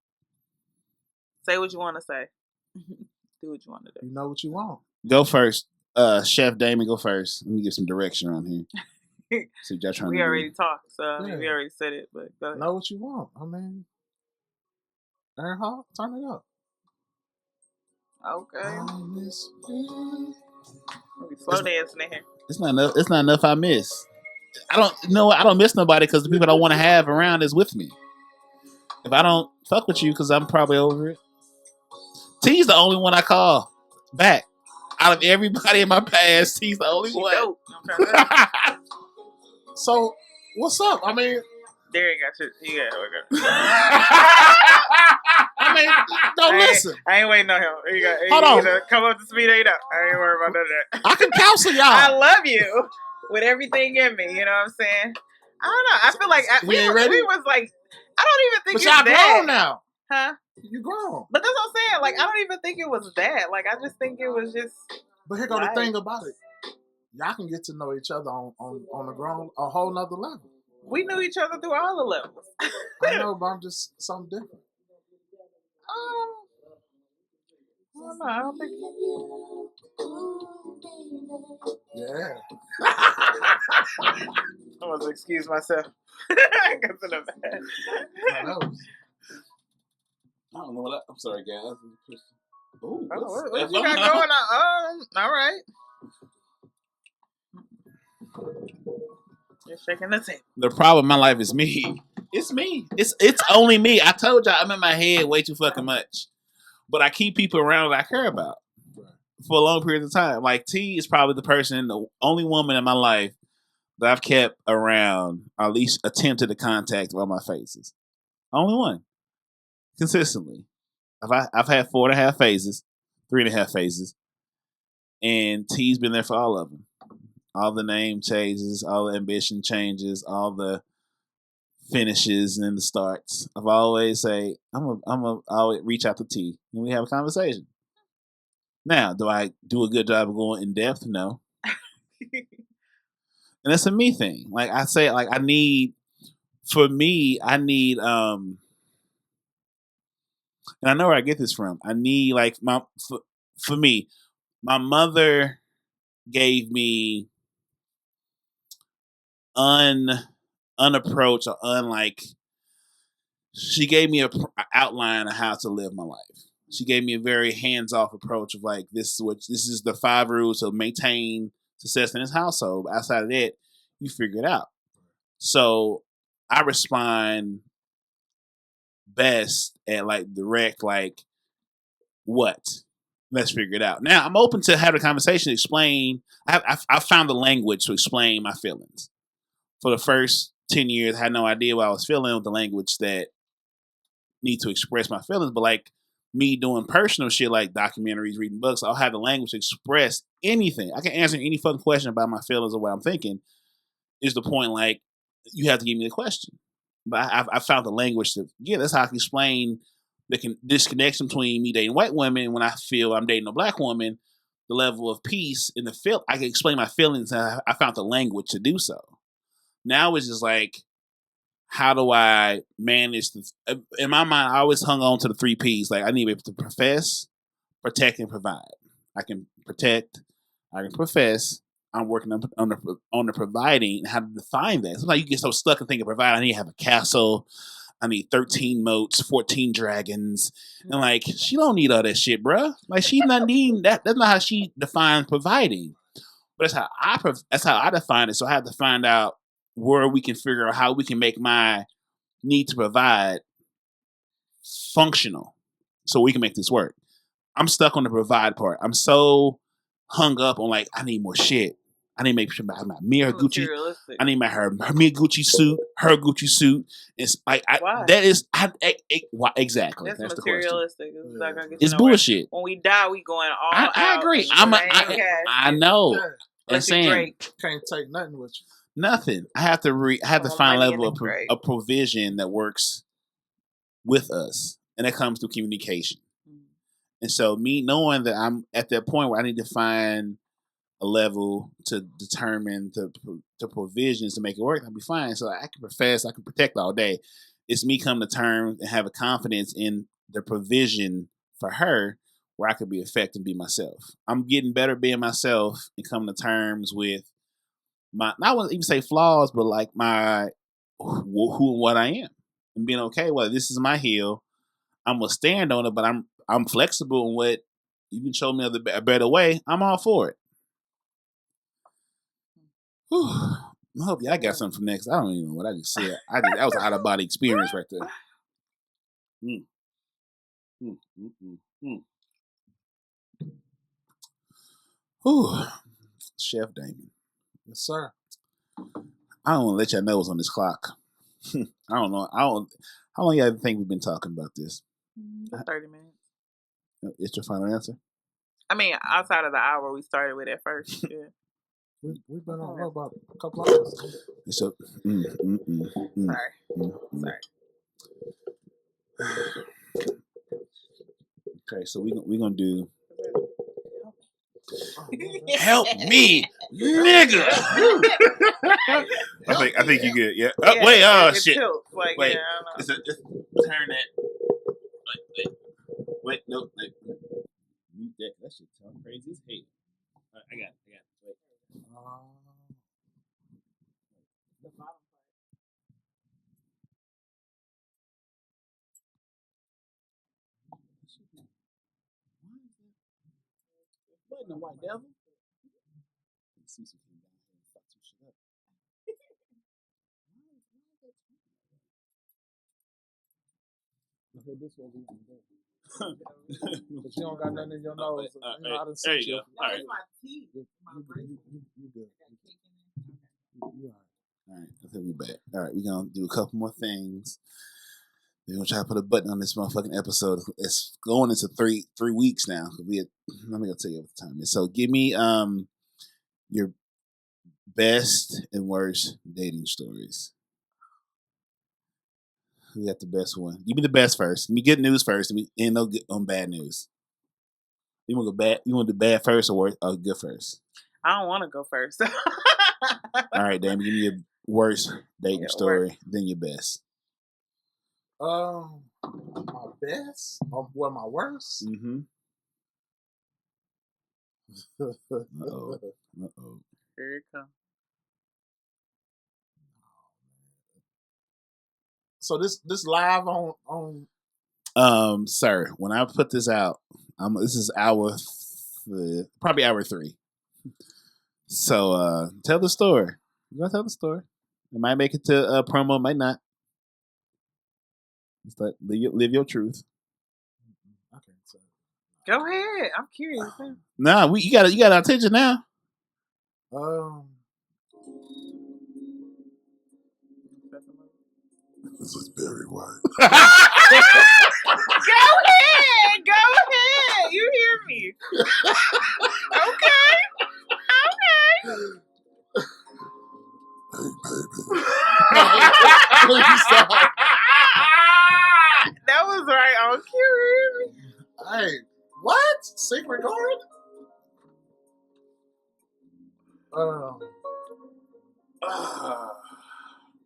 Say what you want to say. Do what you want to do. You know what you want. Go first, Chef Damon. Go first. Let me give some direction around here. See what y'all trying to do. We already talked, so we already said it. But go ahead. Know what you want. I mean, Aaron Hall, turn it up. Okay. Slow dancing in here. It's not enough. I miss. I don't miss nobody because the people I want to have around is with me. If I don't fuck with you, because I'm probably over it. T's the only one I call back. Out of everybody in my past, T's the only one. Dope. So, what's up? I mean, Derek got you. Yeah, I I mean, don't listen. I ain't waiting on him. Hold on. Come up to speed, ain't up. I ain't worried about none of that. I can counsel y'all. I love you with everything in me. You know what I'm saying? I don't know. I feel like we was like, I don't even think but it's y'all that. grown now. Huh? You grown. But that's what I'm saying. Like, I don't even think it was that. Like, I just think it was just. But here go the thing about it. Y'all can get to know each other on a whole nother level. We knew each other through all the levels. I know, but I'm just something different. I don't know. I don't think. Yeah. I must excuse myself. I got to the bed. I don't know what I'm sorry, guys. Ooh, what you got going on? All right. You're shaking the table. The problem in my life is me. It's me. It's only me. I told y'all I'm in my head way too fucking much. But I keep people around that I care about for a long period of time. Like T is probably the only woman in my life that I've kept around, or at least attempted to contact on my faces. Only one. Consistently. I've had 4.5 phases, 3.5 phases, and T's been there for all of them. All the name changes, all the ambition changes, all the finishes and the starts. I've always say I'm always reach out to T and we have a conversation. Now, do I do a good job of going in depth? No. And that's a me thing. Like I say, like I need, and I know where I get this from. I need like for me, my mother gave me unapproached or unlike. She gave me a outline of how to live my life. She gave me a very hands-off approach of like this is the 5 rules to maintain success in this household. Outside of that, you figure it out. So I respond best at like direct, like what? Let's figure it out. Now I'm open to have a conversation, explain. I found the language to explain my feelings. For the first 10 years, I had no idea what I was feeling with the language that need to express my feelings. But like me doing personal shit like documentaries, reading books, I'll have the language to express anything. I can answer any fucking question about my feelings or what I'm thinking. Is the point like you have to give me the question? But I found the language to that's how I can explain the disconnection between me dating white women when I feel I'm dating a black woman. The level of peace in the feel, I can explain my feelings, and I found the language to do so. Now it's just like, how do I manage in my mind, I always hung on to the 3 P's. Like I need to be able to profess, protect, and provide. I can protect, I can profess. I'm working on the providing and how to define that. Sometimes you get so stuck in thinking provide. I need to have a castle. I need 13 moats, 14 dragons. And like, she don't need all that shit, bruh. Like she's not needing that. That's not how she defines providing. But that's how I define it. So I have to find out where we can figure out how we can make my need to provide functional so we can make this work. I'm stuck on the provide part. I'm so hung up on like, I need more shit. I need to make sure me her Gucci. I need me a Gucci suit, her Gucci suit. It's like that is exactly. That's materialistic. It's not gonna get it's bullshit. When we die, we going all I agree. I know. Yeah. And saying can't take nothing with you. Nothing. I have to find a level of provision that works with us, and that comes through communication. And so, me knowing that I'm at that point where I need to find a level to determine the provisions to make it work, I'll be fine. So I can profess, I can protect all day. It's me coming to terms and have a confidence in the provision for her where I could be effective and be myself. I'm getting better being myself and coming to terms with my, not want to even say flaws, but like my who and what I am, and being okay. Well, this is my hill. I'm gonna stand on it, but I'm flexible in what you can show me a better way. I'm all for it. Whew. I hope y'all got something from next. I don't even know what I just said. That was an out of body experience right there. Whew. Chef Damon. Yes, sir. I don't want to let y'all know what's on this clock. I don't know. How long y'all think we've been talking about this? About 30 minutes. It's your final answer? I mean, outside of the hour we started with at first. Yeah. We've been on about a couple hours. So, Sorry. Sorry. Okay, so we're gonna do. Help me, nigga. I think you good. Yeah. Yeah, Wait. Oh it shit. tilts. Like, Wait. yeah, I don't know. It's turn that. Wait. Nope. Mute that. That shit sound crazy as hell. Right, I got it. Wait. The bottom part. What in the white devil? See some thing down here and fuck some shit up. Okay, this one we can do. But you don't got nothing in your nose. I done there seen you go. All right. My teeth. You good. You all right. All right. I think we back. All right. We're gonna do a couple more things. We're gonna try to put a button on this motherfucking episode. It's going into 3 weeks now. Let me go tell you what the time is. So give me your best and worst dating stories. Who got the best one? Give me the best first. Give me good news first, and we end on bad news. You want to go bad? You want to do bad first or good first? I don't want to go first. All right, Damon. Give me your worst dating story, then your best. My best or my worst? Mm-hmm. Uh-oh. Here it comes. So this live on. Sir, when I put this out, this is probably hour 3. So tell the story. You gotta tell the story. It might make it to a promo, might not. Just live your truth. I can't say. Go ahead. I'm curious. Nah, you got our attention now. This is Barry White. Go ahead. You hear me? Okay. Hey, baby. That was right on cue. Hey, what? Secret Garden?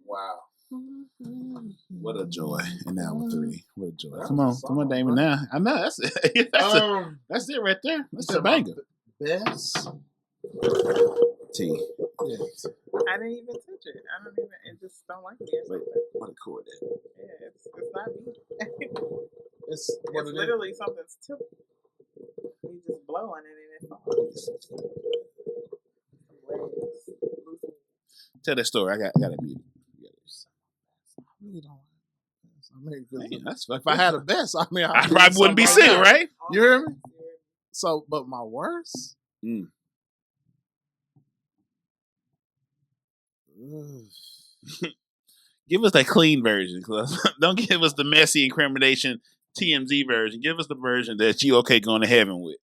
Wow. What a joy in hour 3. What a joy. Come on, Damon. Now I know that's it. That's it right there. That's a banger. Best T. Yes. I didn't even touch it. It just don't like me. Wait, what a chord that? Yeah, it's not me. It's literally something's tip. You just blowing it and it falls. Tell that story. I got it muted. I really don't. I mean, that's if I had a best, I probably wouldn't be sitting, right? You hear me? So, but my worst? Give us that clean version. Don't give us the messy incrimination TMZ version. Give us the version that you okay going to heaven with.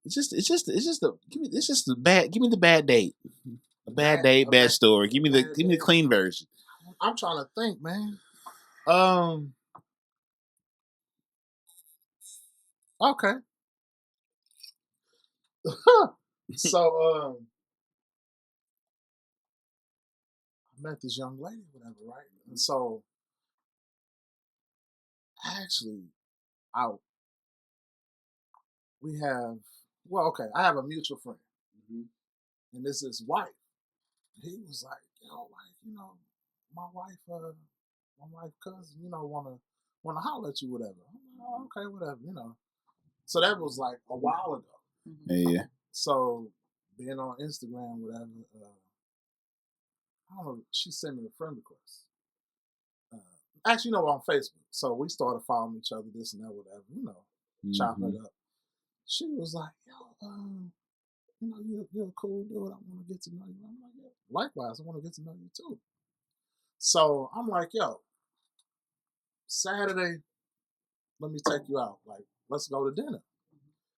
It's just the bad. Give me the bad date. A bad date, bad story. Give me the clean version. I'm trying to think, man. Okay. So I met this young lady, whatever, right? And so actually I have a mutual friend. Mm-hmm. And this is his wife. He was like, my wife cousin, wanna holler at you, whatever. I'm like, okay, whatever, So that was like a while ago. Mm-hmm. Yeah. So being on Instagram, whatever, I don't know, she sent me a friend request. Actually, on Facebook. So we started following each other, this and that, whatever, chopping it up. She was like, you're a cool dude. I want to get to know you. I'm like, yeah. Likewise, I want to get to know you too. So I'm like, yo, Saturday, let me take you out. Like, let's go to dinner.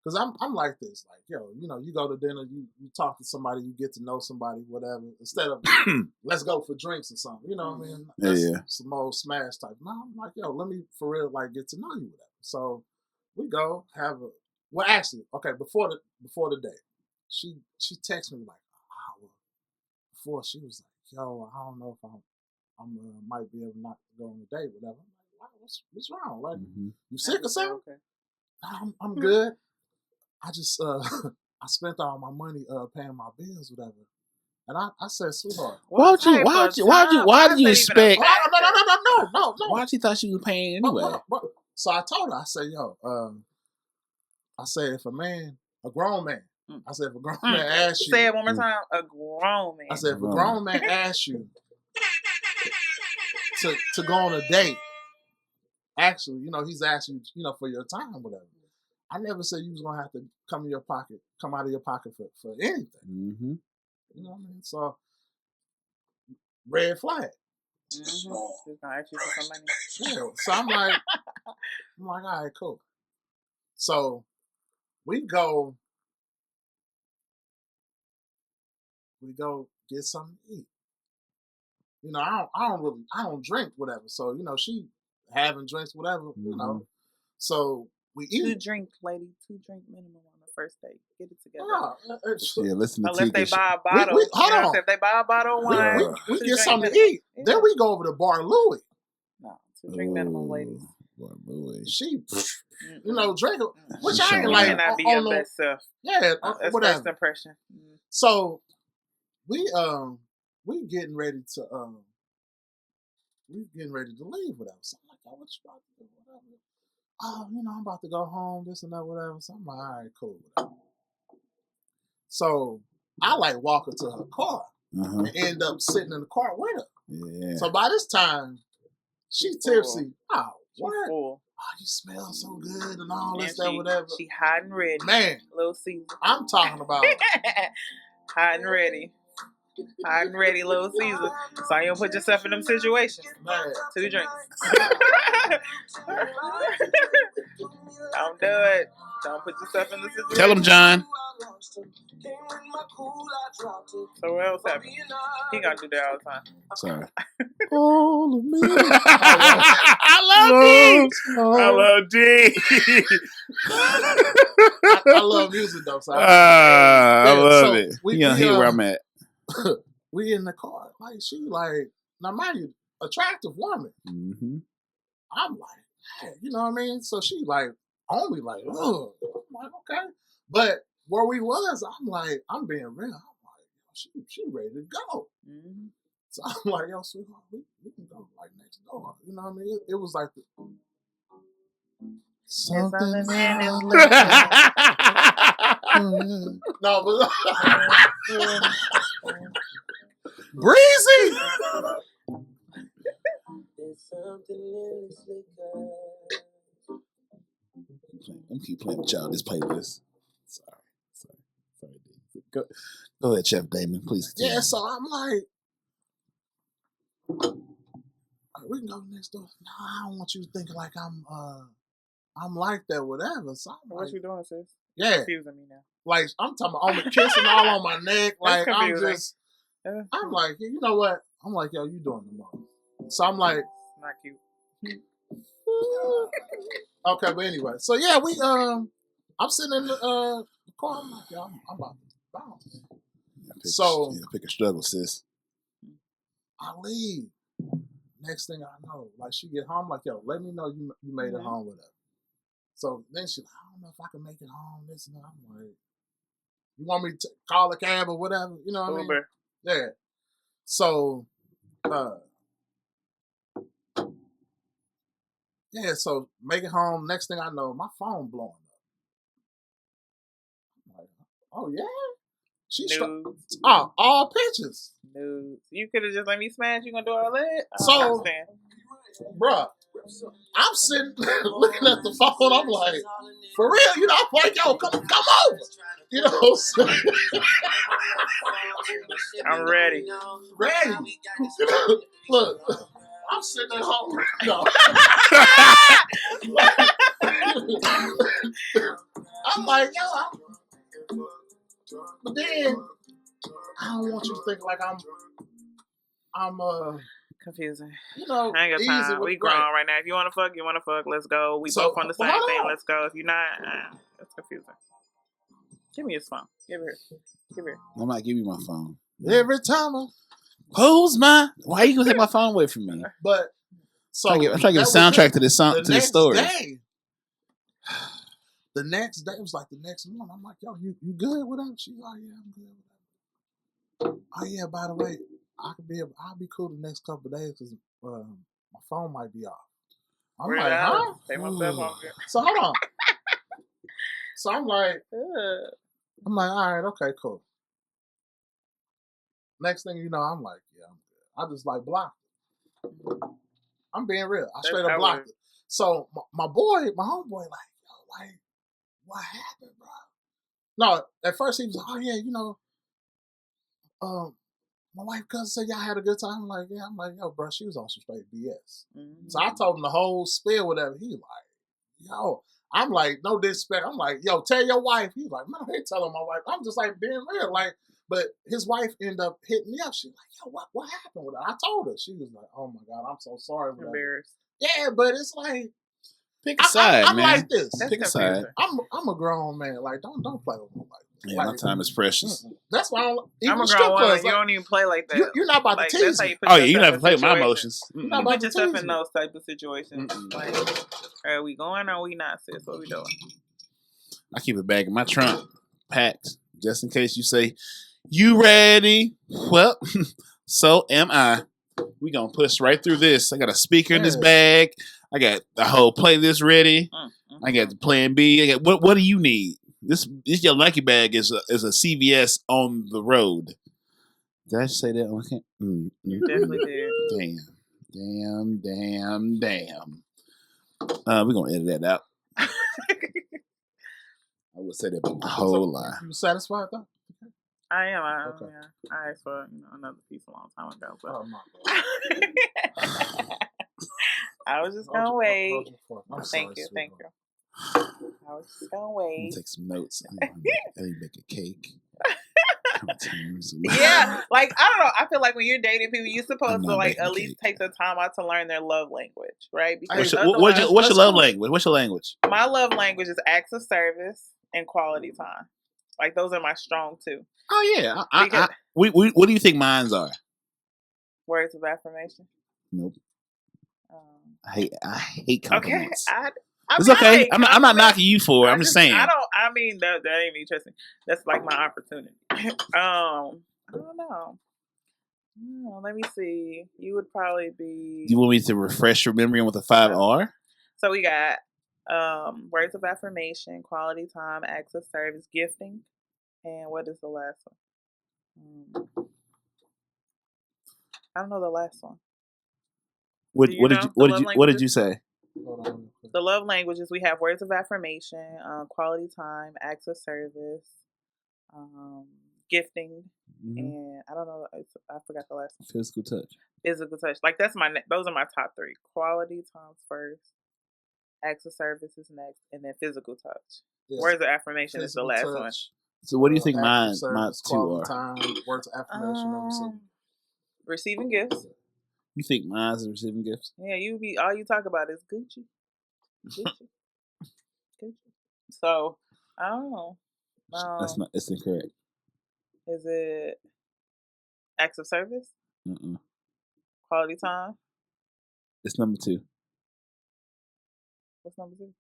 Because I'm like this. Like, yo, you go to dinner, you talk to somebody, you get to know somebody, whatever. Instead of, let's go for drinks or something. You know what I mean? That's some old smash type. No, I'm like, yo, let me, for real, like, get to know you, whatever. So we go have a, well, actually, okay, before the date, she texted me like an hour before. She was like, yo, I don't know if I'm might be able not to go on a date, whatever. I'm like, wow, what's wrong? Like, you sick or something? Okay. I'm good. I just I spent all my money paying my bills, whatever. And I said, sweetheart, why did you expect? No. Why she thought she was paying anyway? So I told her, I said, yo, I said, if a grown man, I said, if a grown man asks you. Say it one more time, a grown man. I said, if a grown man asks you to go on a date, actually, he's asking you, for your time, whatever. I never said you was gonna have to come out of your pocket for anything. Mm-hmm. You know what I mean? So red flag. He's gonna ask you for some money. Yeah. So I'm like, all right, cool. So we go get something to eat. I don't drink, whatever. So, she having drinks, whatever, So we eat. 2 drink, lady. 2 drink minimum on the first date. Get it together. Yeah, listen to Unless Tika. they buy a bottle. Hold on. If they buy a bottle of wine, we get something to eat. Yeah. Then we go over to Bar Louie. No, 2 drink minimum, ladies. Bar Louie. She, drink, which I ain't like cannot be your best self. Yeah, that's whatever. First impression. So we getting ready to leave, whatever. So I'm like, oh, what you about to do, whatever. Oh, I'm about to go home, this and that, whatever. So I'm like, all right, cool, whatever. So I like walk her to her car and end up sitting in the car with her. Yeah. So by this time, she's tipsy. Oh, what? Full. Oh, you smell so good and all this, that, whatever. She hot and ready. Man. Little Caesar. I'm talking about. Hot and ready. Hot and ready, Little Caesar. So you don't put yourself in them situations. Man. 2 drinks. Don't do it. Don't put yourself in the situation. Tell him, John. So what else happened? He gonna do that all the time. Sorry. All of me. I love D. I love music though. So I love it. He where I'm at. We in the car. Like she now mind you, attractive woman. Mm-hmm. I'm like, hey, you know what I mean? So she on me ugh. I'm like, okay. But where we was, I'm being real. I'm like, she ready to go. Mm-hmm. So I'm like, yo, sweetheart, we can go next door. You know what I mean? It was like something. No, but breezy. I'm keep playing with y'all this playlist. Sorry. Go ahead, Chef Damon. Please continue. Yeah, so I'm like, we can go next door. No, I don't want you thinking like I'm like that, whatever. So what you doing, sis? Yeah, confusing me now. Like I'm talking about, I'm kissing all on my neck. Like I'm just, I'm like, you know what? I'm like, yo, you doing the most. So I'm like, not cute. Okay, but anyway, so yeah, we I'm sitting in the car. I'm like, yo, I'm about to bounce. So pick a struggle, sis. I leave. Next thing I know, she get home, like, yo, let me know you made it home with her. So then she's like, I don't know if I can make it home. This and that. I'm like, you want me to call a cab or whatever? You know what I mean? Yeah. So, yeah, so make it home. Next thing I know, my phone blowing up. I'm like, oh, yeah? She's all pictures. Nudes. You could have just let me smash. You gonna do all that? So, bruh, I'm sitting looking at the phone. I'm like, for real? You know, I'm like, yo, come over. You know, so, I'm ready. ready. You know, look, I'm sitting at home. No. I'm like, yo, but then I don't want you to think like I'm confusing. You know, I ain't got time. We grown right now. If you want to fuck, you want to fuck. Let's go. We both on the same thing. Let's go. If you're not, that's confusing. Give me his phone. Give it here. Give it here. I'm not giving you my phone. Every time who's my? Why you gonna take my phone away from me? But so I'm trying to get a soundtrack to this song, to this story. The next day, it was like the next morning. I'm like, yo, you good with her? She's like, yeah, I'm good with her. Oh yeah, by the way, I'll be cool the next couple of days because my phone might be off. I'm like, huh? Take my cell phone. So hold on. So I'm like, all right, okay, cool. Next thing you know, I'm like, yeah, I'm good. I just like blocked it. I'm being real. I straight up blocked it. So my homeboy, like, yo, like, what happened, bro? No, at first he was like, oh yeah, you know, my wife cousin said y'all had a good time. I'm like, yeah. I'm like, yo, bro, she was on some straight BS. Mm-hmm. So I told him the whole spiel, whatever. He like, yo, I'm like, no disrespect. I'm like, yo, tell your wife. He's like, man, I ain't telling my wife. I'm just like being real, like. But his wife ended up hitting me up. She's like, yo, what happened with her? I told her. She was like, oh my God, I'm so sorry. Embarrassed. Yeah, but it's like, pick a side, I'm man. like this. Pick a side. I'm a grown man. Like, don't play with me like that. Yeah, like, my time is precious. That's why I'm a grown woman. Like, you don't even play like that. You're not about to tease me. Oh yeah, you're not play with my emotions. You put yourself in those type of situations. Like, are we going or are we not, sis? What are we doing? I keep a bag in my trunk, packed, just in case you say, you ready? Well, so am I. We gonna push right through this. I got a speaker in this bag. I got the whole playlist ready. I got the plan B. I got what do you need? This your lucky bag is a CVS on the road. Did I say that? Okay. You definitely did. Damn. We're gonna edit that out. I would say that, but a whole lie. You satisfied though? I am. I asked for another piece a long time ago, but I was just gonna wait. Thank you. I was just gonna wait. Take some notes. I need make a cake. Yeah, like I don't know. I feel like when you're dating people, you're supposed to like at least take the time out to learn their love language, right? Because what's your love language? What's your language? My love language is acts of service and quality time. Like those are my strong two. Oh yeah. What do you think mines are? Words of affirmation. Nope. I hate compliments. Okay. It's okay. I'm not knocking you for it. I'm just saying. I mean that ain't me interesting. That's like my opportunity. I don't know. Let me see. You would probably be. You want me to refresh your memory with a 5R? So we got words of affirmation, quality time, acts of service, gifting, and what is the last one? I don't know the last one. What did you say? The love languages, we have words of affirmation, quality time, acts of service, gifting, and I don't know. I forgot the last one. Physical touch. Like those are my top three. Quality time's first, acts of service is next, and then physical touch. Yes. Words of affirmation is the last one. So what do you think mine two are? Time, words of affirmation. Receiving gifts. You think mine is receiving gifts? Yeah, all you talk about is Gucci. So I don't know. It's incorrect. Is it acts of service? Quality time? It's number 2. What's number 2?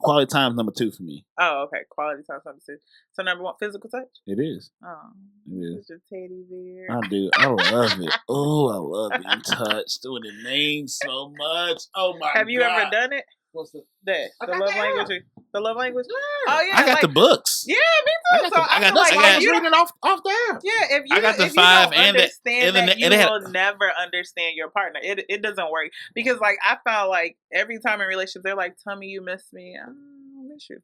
Quality time is number 2 for me. Oh, okay. Quality time is number 2. So number 1, physical touch? It is. Oh, it is. Such a teddy bear. I do. I love it. Oh, I love being touched. Doing the name so much. Oh my God. Have you ever done it? What's the that? I The got love the language. app. The love language. Yeah. Oh yeah, I got like, the books. yeah, me too. I got So the- I I got feel those- like I I got- was you reading off the app. yeah, if you I got the if you 5 don't and understand the that, you and they had- will never understand your partner. It doesn't work because like I found like every time in relationships they're like, "Tell me you miss me." I don't miss you.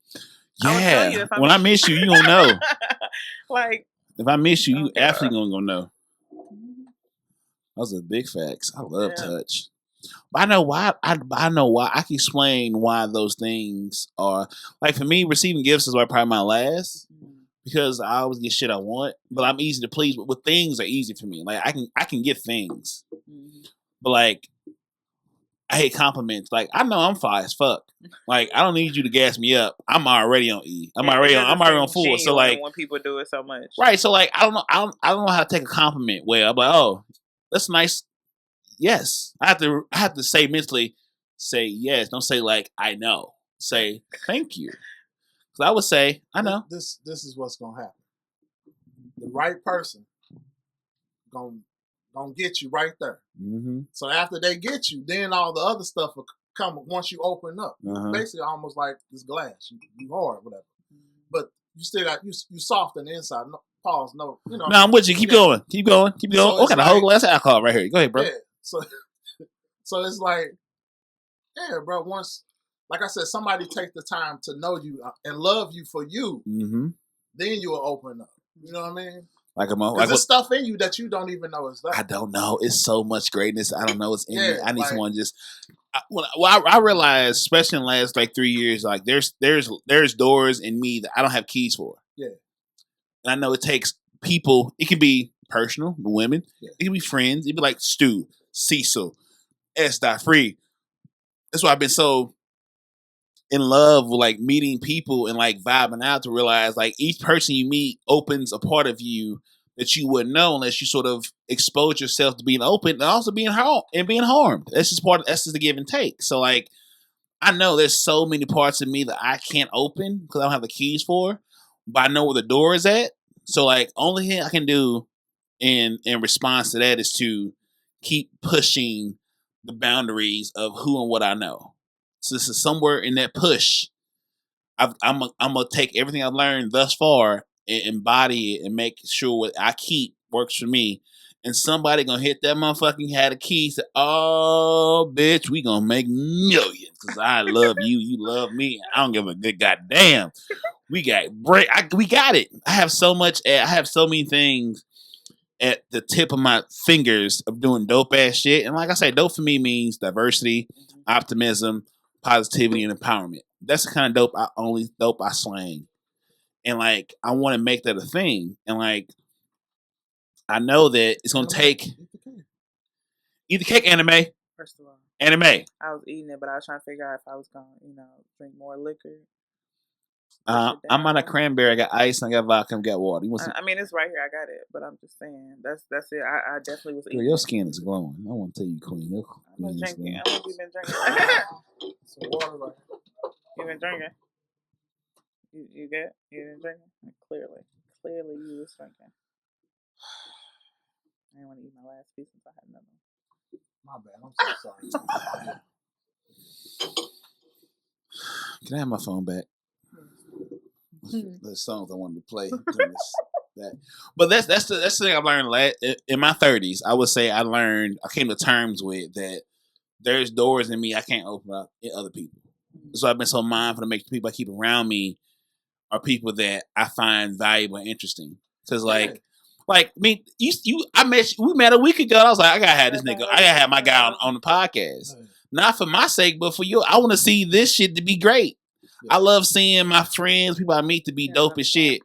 I will tell you Yeah. if I When I miss you, you gonna know. Like If I miss you, I you don't give a- absolutely gonna know. Those are big facts. I love Yeah. touch. But I know why. I know why. I can explain why those things are like for me. Receiving gifts is probably my last because I always get shit I want. But I'm easy to please. But things are easy for me. Like I can get things. But like I hate compliments. Like I know I'm fly as fuck. Like I don't need you to gas me up. I'm already on E. I'm already on full. So like when people do it so much, right. So like I don't know. I don't know how to take a compliment. Well, I'm like, oh, that's nice. Yes, I have to say mentally, say yes. Don't say like I know. Say thank you. So I would say I know. This is what's gonna happen. The right person gonna get you right there. Mm-hmm. So after they get you, then all the other stuff will come once you open up. Uh-huh. Basically, almost like this glass. You hard, whatever. But you still got you soft on the inside. No, pause. No, you know. No, I'm with you. Keep going. Keep going. Keep going. So Oh, it's got a whole like- glass of alcohol right here. Go ahead, bro. Yeah. So it's like, yeah, bro. Once, like I said, somebody take the time to know you and love you for you, Mm-hmm. then you will open up. You know what I mean? Like I'm Because there's stuff in you that you don't even know is there. I don't know. It's so much greatness. I don't know what's in me. I need like- someone just. I realized, especially in the last like 3 years, like there's doors in me that I don't have keys for. Yeah. And I know it takes people. It can be personal, women. Yeah. It can be friends. It can be like Stu, Cecil, S. Free. That's why I've been so in love with like meeting people and like vibing out to realize like each person you meet opens a part of you that you wouldn't know unless you sort of expose yourself to being open and also being harmed. That's just the give and take. So like I know there's so many parts of me that I can't open because I don't have the keys for, but I know where the door is at. So like only thing I can do in response to that is to keep pushing the boundaries of who and what I know. So this is somewhere in that push. I'm gonna take everything I've learned thus far and embody it and make sure what I keep works for me. And somebody gonna hit that motherfucking had a key. Say, "Oh, bitch, we gonna make millions because I love you, you love me. I don't give a good goddamn. We got we got it. I have so much. I have so many things at the tip of my fingers of doing dope ass shit. And like I say, dope for me means diversity, optimism, positivity, and empowerment. That's the kind of dope I slang. And like I want to make that a thing. And like I know that it's gonna take eat the cake anime. First of all, Anime. I was eating it, but I was trying to figure out if I was gonna, drink more liquor. I'm on a cranberry. I got ice and I got vodka and got water. You want some? I mean, it's right here. I got it, but I'm just saying that's it. I definitely was eating. Girl, your skin is glowing. I want to tell you, Queen. Your I'm skin is drinking. glowing. I think you've been drinking. Some water right here. You've been drinking. You get? You been drinking? Clearly, you was drinking. I didn't want to eat my last piece since I had another. My bad. I'm so sorry. Can I have my phone back? The songs I wanted to play. But that's the thing I've learned in my 30s. I would say I came to terms with that there's doors in me I can't open up in other people. So I've been so mindful to make the people I keep around me are people that I find valuable and interesting. Because like me, we met a week ago. And I was like, I gotta have this nigga. I gotta have my guy on the podcast. Not for my sake, but for you. I want to see this shit to be great. I love seeing my friends, people I meet to be dope as shit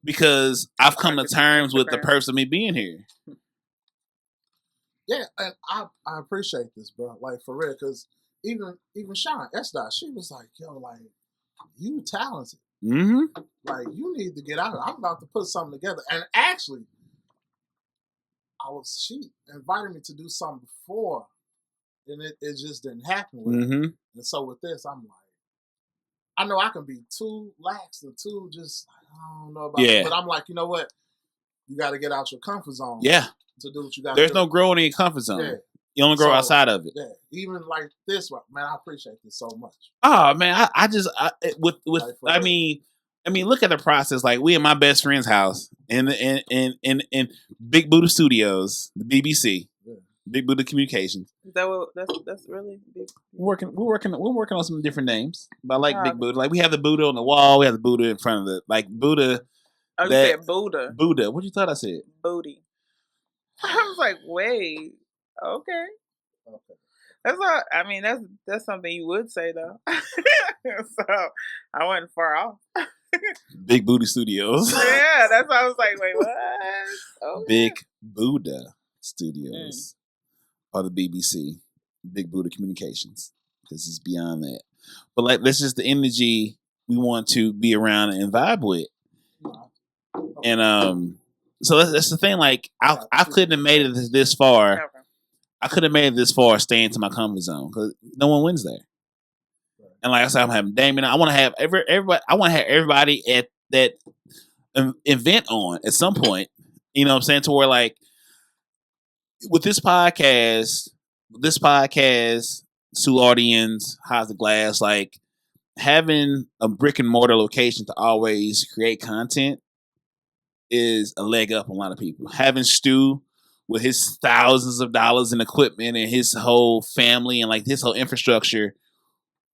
because I've come to terms with the purpose of me being here. Yeah, and I appreciate this, bro. Like for real, because even Sean S. She was like, yo, like you talented. Mm-hmm. Like you need to get out of it. I'm about to put something together. And actually, she invited me to do something before, and it just didn't happen with Mm-hmm. it. And so with this, I'm like, I know I can be too lax or too just I don't know about it. But I'm like, you know what? You got to get out your comfort zone. Yeah. To do what you got. There's no growing in your comfort zone. You only grow outside of it. Yeah, even like this one, man. I appreciate this so much. Oh man, I mean, look at the process. Like we in my best friend's house in Big Buddha Studios, the BBC, Big Buddha Communications. Is that what that's really big? We're working on some different names, but I like Big Buddha. Like we have the Buddha on the wall, we have the Buddha in front of the Buddha. Oh, you said Buddha. Buddha. What you thought I said? Booty. I was like, wait, okay. That's not. I mean, that's something you would say though. So I wasn't far off. Big Booty Studios. Yeah, that's why I was like, wait, what? Okay. Big Buddha Studios, or the BBC, Big Buddha Communications. This is beyond that. But like, that's just the energy we want to be around and vibe with. And so that's the thing. Like, I couldn't have made it this far. Okay. I could have made it this far staying to my comfort zone because no one wins there. And like I said, I'm having Damon. I want to have everybody. I want to have everybody at that event on at some point. You know what I'm saying? To where like with this podcast, Sue Audience, Highs the Glass, like having a brick and mortar location to always create content is a leg up on a lot of people. Having Stu with his thousands of dollars in equipment and his whole family and like his whole infrastructure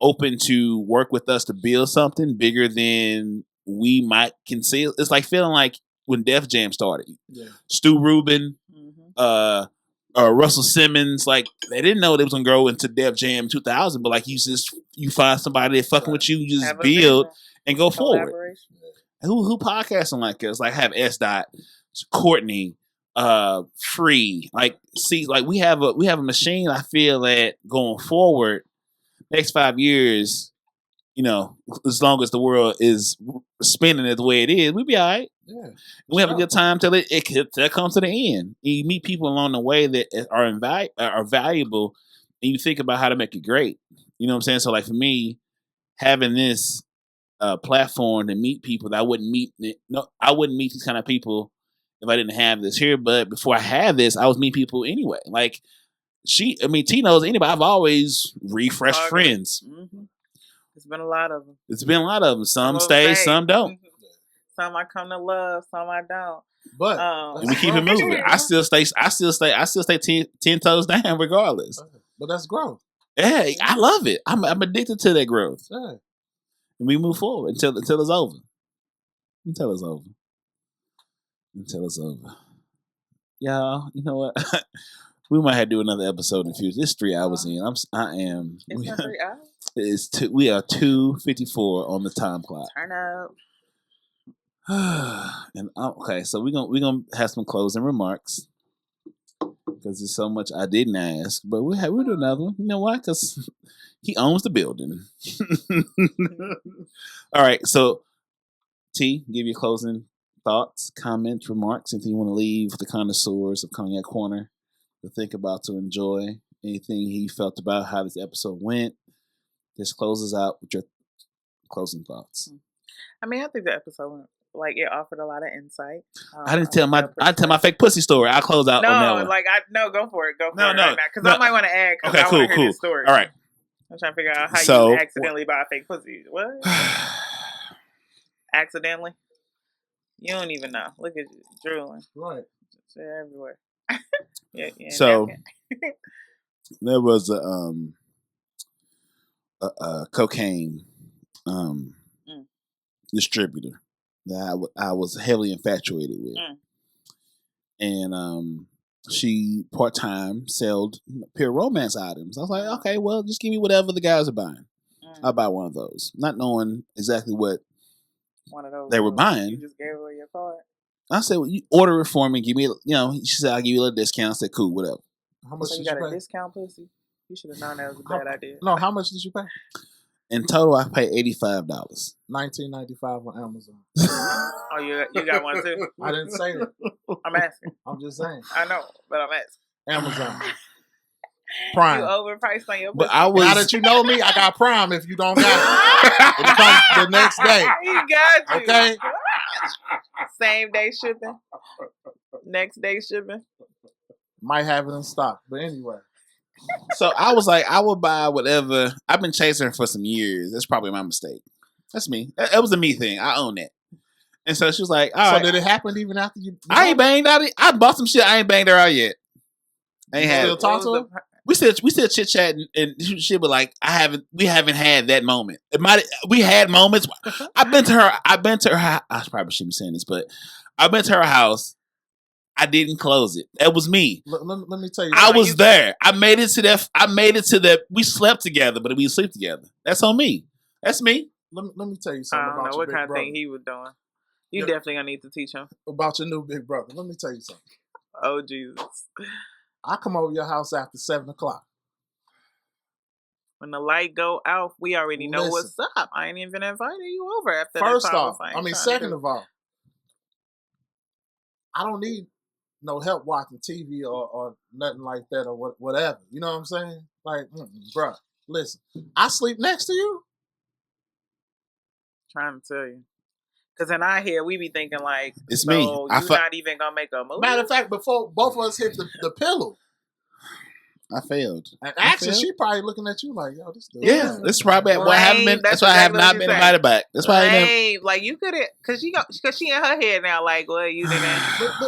open to work with us to build something bigger than we might conceal. It's like feeling like when Def Jam started. Yeah. Stu Rubin, Russell Simmons, like they didn't know they was gonna grow into Def Jam 2000, but like you find somebody that fucking with you just build and go forward. Who podcasting like us? Like have S. Dot, Courtney, Free. Like see, like we have a machine. I feel that going forward, next 5 years, you know, as long as the world is spinning it the way it is, we'll be all right. Yeah, we have a good time till it comes to the end. You meet people along the way that are valuable, and you think about how to make it great. You know what I'm saying? So, like for me, having this platform to meet people that I wouldn't meet. No, I wouldn't meet these kind of people if I didn't have this here. But before I had this, I was meeting people anyway. Like T knows anybody. I've always refreshed friends. Mm-hmm. It's been a lot of them. Some stay, some don't. Some I come to love, some I don't. But we keep it moving. I still stay 10 toes down regardless. But that's growth. Yeah, I love it. I'm addicted to that growth. Yeah. And we move forward until it's over. Until it's over. Y'all, you know what? We might have to do another episode in the future. It's 3 hours in. I am. It's not 3 hours. We are 2:54 on the time clock. Turn up. And okay, so we're gonna have some closing remarks because there's so much I didn't ask, but we'll do another one. You know why? Because he owns the building. All right, so T, give your closing thoughts, comments, remarks, anything you want to leave with the connoisseurs of Cognac Corner to think about, to enjoy. Anything he felt about how this episode went. Just closes out with your closing thoughts. I mean, I think the episode went. Like it offered a lot of insight. I didn't tell my fake pussy story. I'll close out on that one. Go for it. Because I might want to add. Okay, cool. Story. All right. I'm trying to figure out how you accidentally buy a fake pussy. What? Accidentally? You don't even know. Look at you drooling. Right. It's everywhere. yeah. So there was a cocaine distributor that I was heavily infatuated with. And she part-time sold pure romance items. I was like, okay, well, just give me whatever the guys are buying. I'll buy one of those. Not knowing exactly what one of those they were buying. You just gave her your card. I said, well, you order it for me. Give me, she said, I'll give you a little discount. I said, cool, whatever. How much so did you got you a pay? Discount pussy? You should have known that was a bad idea. No, how much did you pay? In total, I paid $85. $19.95 on Amazon. Oh, you got one too? I didn't say that. I'm asking. I'm just saying. I know, but I'm asking. Amazon. Prime. You overpriced on your pussy. But I was, now that you know me, I got Prime if you don't got it. It comes the next day. He got you. Okay? Same day shipping. Next day shipping. Might have it in stock. But anyway. So I was like, I will buy whatever. I've been chasing her for some years. That's probably my mistake. That's me. That was a me thing. I own that. And so she was like, all So right. did it happen even after you? I ain't banged out. I bought some shit. I ain't banged her out yet. I ain't You had. still talk to her? We still chit chat and shit, but like we haven't had that moment. We had moments. I've been to her. I probably shouldn't be saying this, but I've been to her house. I didn't close it. That was me. Let me tell you. I was there. I made it to that. We slept together, but we sleep together. That's on me. That's me. Let me tell you something I don't about know your what big kind of brother. thing he was doing. You definitely gonna need to teach him about your new big brother. Let me tell you something. Oh Jesus! I come over your house after 7:00. When the light go out, we already know what's up. I ain't even invited you over after first that time. off, second of all, I don't need no help watching TV or nothing like that or whatever. You know what I'm saying? Like, bruh, listen, I sleep next to you. Trying to tell you. Because in our head, we be thinking like, it's so me. You're not even going to make a move? Matter of fact, before both of us hit the pillow, I failed. And actually, she probably looking at you like, yo, this dude. Yeah, that's probably why I haven't been. That's why I have not been invited back. That's why I ain't. Like you could have, because she in her head now. Like, well, you didn't.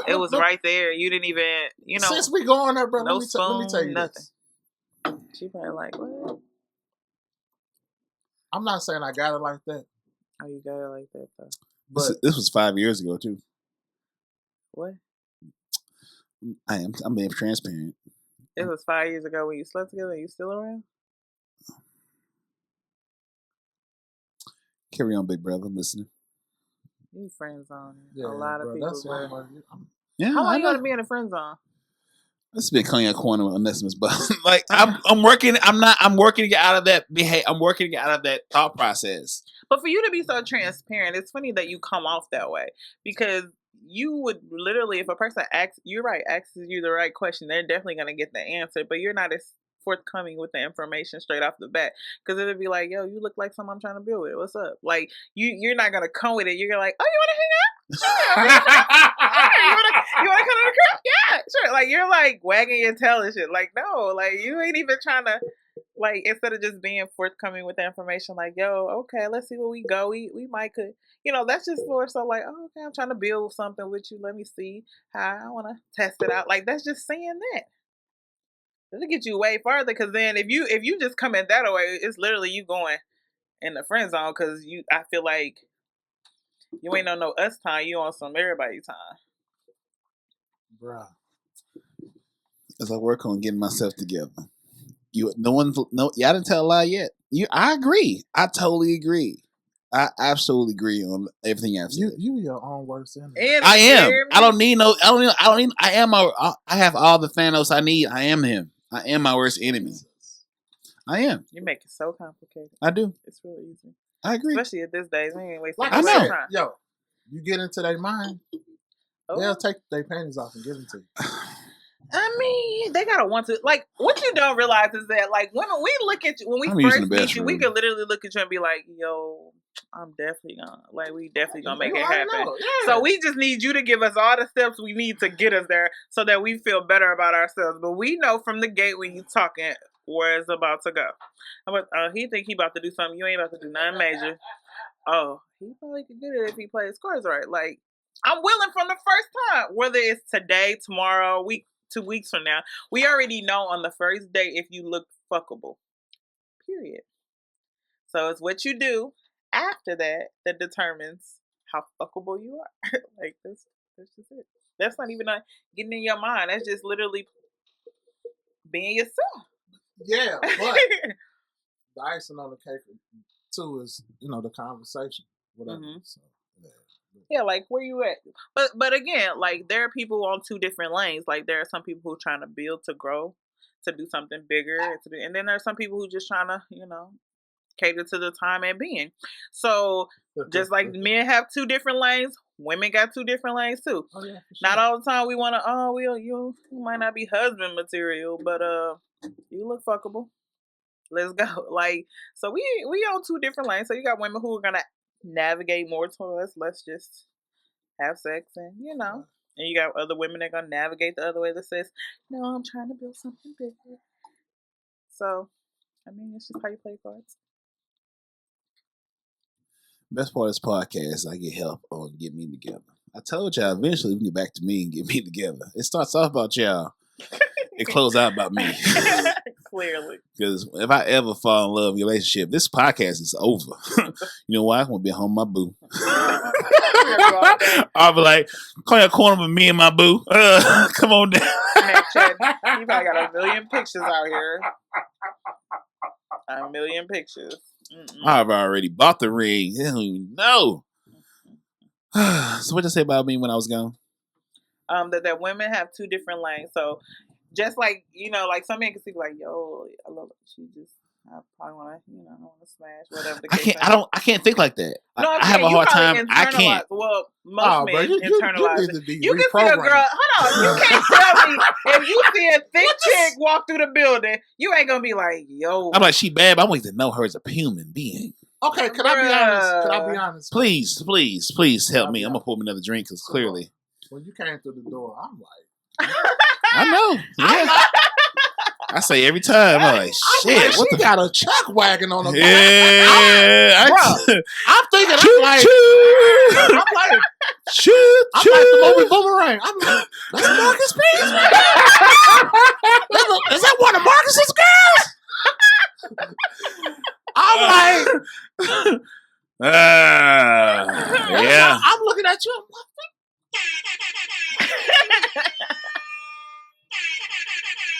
It was right there. You didn't even, Since we going there, bro, no let me tell you nothing. This. She probably like, what? I'm not saying I got it like that. Oh, you got it like that though. But this was 5 years ago too. What? I'm being transparent. It was 5 years ago when you slept together. And you still around? Carry on, big brother. I'm listening. You friend zone. A lot of people. Yeah, how long you gonna be in a friend zone? It's been clean a corner with Onesimus, but like I'm working. I'm working to get out of that. I'm working to get out of that thought process. But for you to be so transparent, it's funny that you come off that way because you would literally, if a person asks you the right question, they're definitely gonna get the answer. But you're not as forthcoming with the information straight off the bat because it'll be like, yo, you look like someone I'm trying to build with. What's up? Like you're not gonna come with it. You're like, oh, you want to hang out? Sure. You want to come to the crib? Yeah, sure. Like you're like wagging your tail and shit. Like no, like you ain't even trying to. Like instead of just being forthcoming with the information, like yo, okay, let's see where we go. We might could, that's just more so like, oh, okay, I'm trying to build something with you. Let me see how I want to test it out. Like that's just saying that. It'll get you way farther because then if you just come in that way, it's literally you going in the friend zone because I feel like you ain't on no us time. You on some everybody time, bruh. As I work on getting myself together, y'all didn't tell a lie yet. I agree. I totally agree. I absolutely agree on everything you have said. You your own worst enemy. I am. I don't need no. I don't need. I am. I have all the Thanos I need. I am him. I am my worst enemy. I am. You make it so complicated. I do. It's really easy. I agree. Especially at this day. We ain't wasting I know. Yo, you get into their mind, they'll take their panties off and give them to you. I mean, they gotta want to. Like, what you don't realize is that, like, when we look at you, when we first meet you, we can literally look at you and be like, "Yo, I'm definitely gonna, we definitely gonna make it happen." Yeah. So we just need you to give us all the steps we need to get us there, so that we feel better about ourselves. But we know from the gate when you talking where it's about to go. He think he about to do something. You ain't about to do nothing major. Oh, he probably could get it if he plays cards right. Like, I'm willing from the first time, whether it's today, tomorrow, week. 2 weeks from now, we already know on the first date if you look fuckable. Period. So it's what you do after that determines how fuckable you are. Like that's just it. That's not even getting in your mind. That's just literally being yourself. Yeah, but the icing on the cake too is the conversation. Whatever. Mm-hmm. So, yeah, like where you at? But again, like there are people on two different lanes. Like there are some people who are trying to build to grow, to do something bigger, and then there are some people who just trying to, cater to the time and being. So just like men have two different lanes, women got two different lanes too. Oh, yeah, for sure. Not all the time we want to. You might not be husband material, but you look fuckable. Let's go. Like so, we on two different lanes. So you got women who are gonna navigate more towards let's just have sex and and you got other women that are gonna navigate the other way that says no, I'm trying to build something bigger So, I mean, it's just how you play cards. Best part of this podcast is I get help on Get Me Together. I told y'all eventually we can get back to me and get me together. It starts off about y'all. It closes out about me. Clearly. Because if I ever fall in love with a relationship, this podcast is over. You know why? I'm going to be home with my boo. I'll be like, call your corner with me and my boo. Come on down. Man, Chad, you probably got a million pictures out here. A million pictures. I've already bought the ring. They don't even know. So what you say about me when I was gone? That women have two different lanes. So just like, like some men can see like, yo, I love it. I probably want to, I want to smash, whatever the case. I can't think like that. No, I have a hard time. I can't. Well, most men internalize it. You can see a girl. Hold on. You can't tell me if you see a thick chick walk through the building, you ain't gonna be like, yo. I'm like, she bad, but I want to know her as a human being. Okay, can I be honest? Please help me. I'm gonna pour me another drink because clearly. When you came through the door, I'm like, I know. Yeah. I say every time, I'm like, shit. What she got a chuck wagon on her. Yeah. I'm thinking, I'm like, shoot. I'm like the movie Boomerang. I'm like, that's Marcus P's. Is that one of Marcus's girls? I'm like, yeah. I'm looking at you.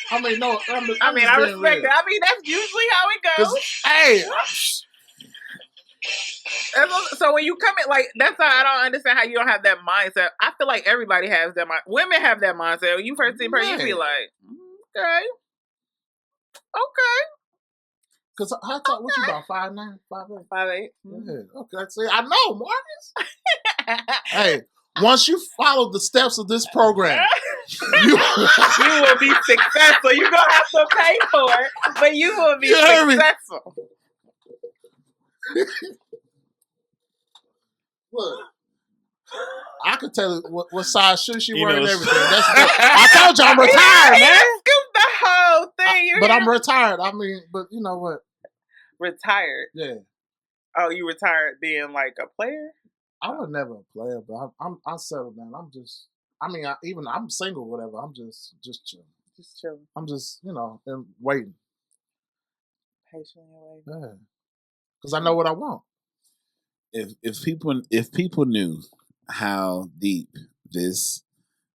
I mean, no. I respect it. I mean, that's usually how it goes. Hey. So when you come in, like, that's why I don't understand how you don't have that mindset. I feel like everybody has that mindset. Women have that mindset. When you first see her, you be like, okay. Because I thought, what you about, 5'9", 5'8"? 5'8". Yeah, okay. See, I know, Marcus. Hey, once you follow the steps of this program, you will be successful. You're going to have to pay for it, but you will be successful. Look, I could tell what size shoes she wearing and everything. I told you I'm retired, man. Scoop the whole thing. But I'm retired. I mean, but you know what? Retired? Yeah. Oh, you retired being like a player? I was never a player, but I'm settled down. I'm single, whatever. I'm just chilling. Just chilling. I'm just, and waiting. Patiently waiting. Yeah. Because I know what I want. If people knew how deep this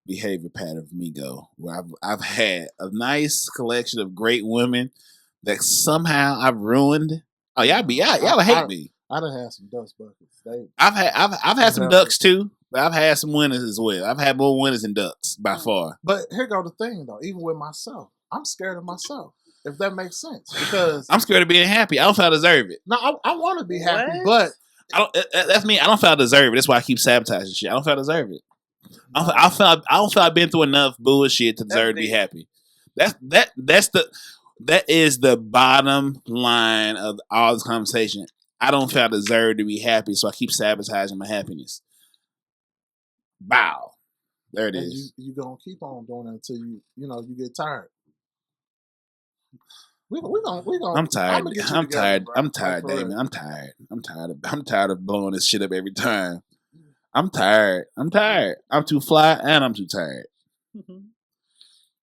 behavior pattern of me go, where I've had a nice collection of great women that somehow I've ruined. Oh, y'all would hate me. I done had some dust buckets. I've had some ducks too, but I've had some winners as well. I've had more winners than ducks by far. But here go the thing though. Even with myself, I'm scared of myself. If that makes sense, because I'm scared of being happy. I don't feel I deserve it. No, I want to be happy, but that's me. I don't feel I deserve it. That's why I keep sabotaging shit. I don't feel I deserve it. I don't feel I've been through enough bullshit to deserve to be happy. That is the bottom line of all this conversation. I don't feel I deserve to be happy, so I keep sabotaging my happiness. Bow. There it is. You're going to keep on doing it until you get tired. I'm tired. I'm tired. I'm tired, Damon. I'm tired. I'm tired of blowing this shit up every time. I'm tired. I'm too fly and I'm too tired.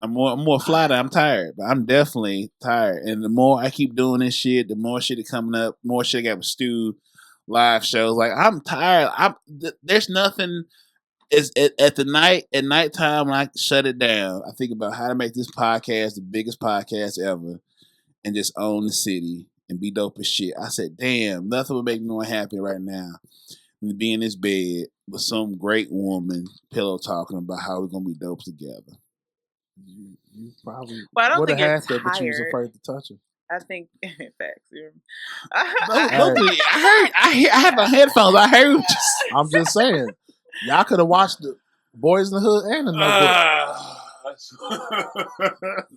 I'm more fly than I'm tired, but I'm definitely tired. And the more I keep doing this shit, the more shit is coming up. More shit I got with Stu, live shows. Like I'm tired. There's nothing. Is at nighttime when I shut it down. I think about how to make this podcast the biggest podcast ever, and just own the city and be dope as shit. I said, damn, nothing would make me more happy right now than to be in this bed with some great woman pillow talking about how we're gonna be dope together. You probably would have had that, but you was afraid to touch it. I think facts. I have my headphones. I heard. I'm just saying, y'all could have watched the Boys in the Hood and the Notebook.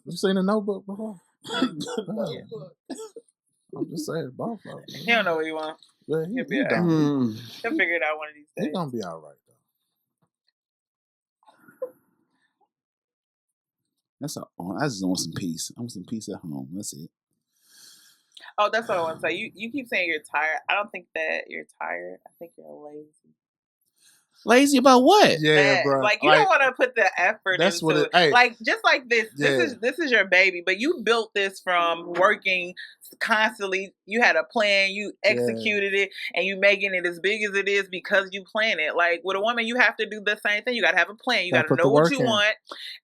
You seen the Notebook before? I'm just saying, both of them. He don't know what he wants. Yeah, He'll figure it out one of these days. He's gonna be all right though. That's all. I just want some peace. I want some peace at home. That's it. Oh, that's what I want to say. You keep saying you're tired. I don't think that you're tired. I think you're lazy. Lazy about what? Yeah, bro. Like you don't want to put the effort into it. Hey, like just like this. This is your baby, but you built this from working constantly. You had a plan, you executed it, and you making it as big as it is because you plan it. Like with a woman, you have to do the same thing. You got to have a plan. You got to know what you want,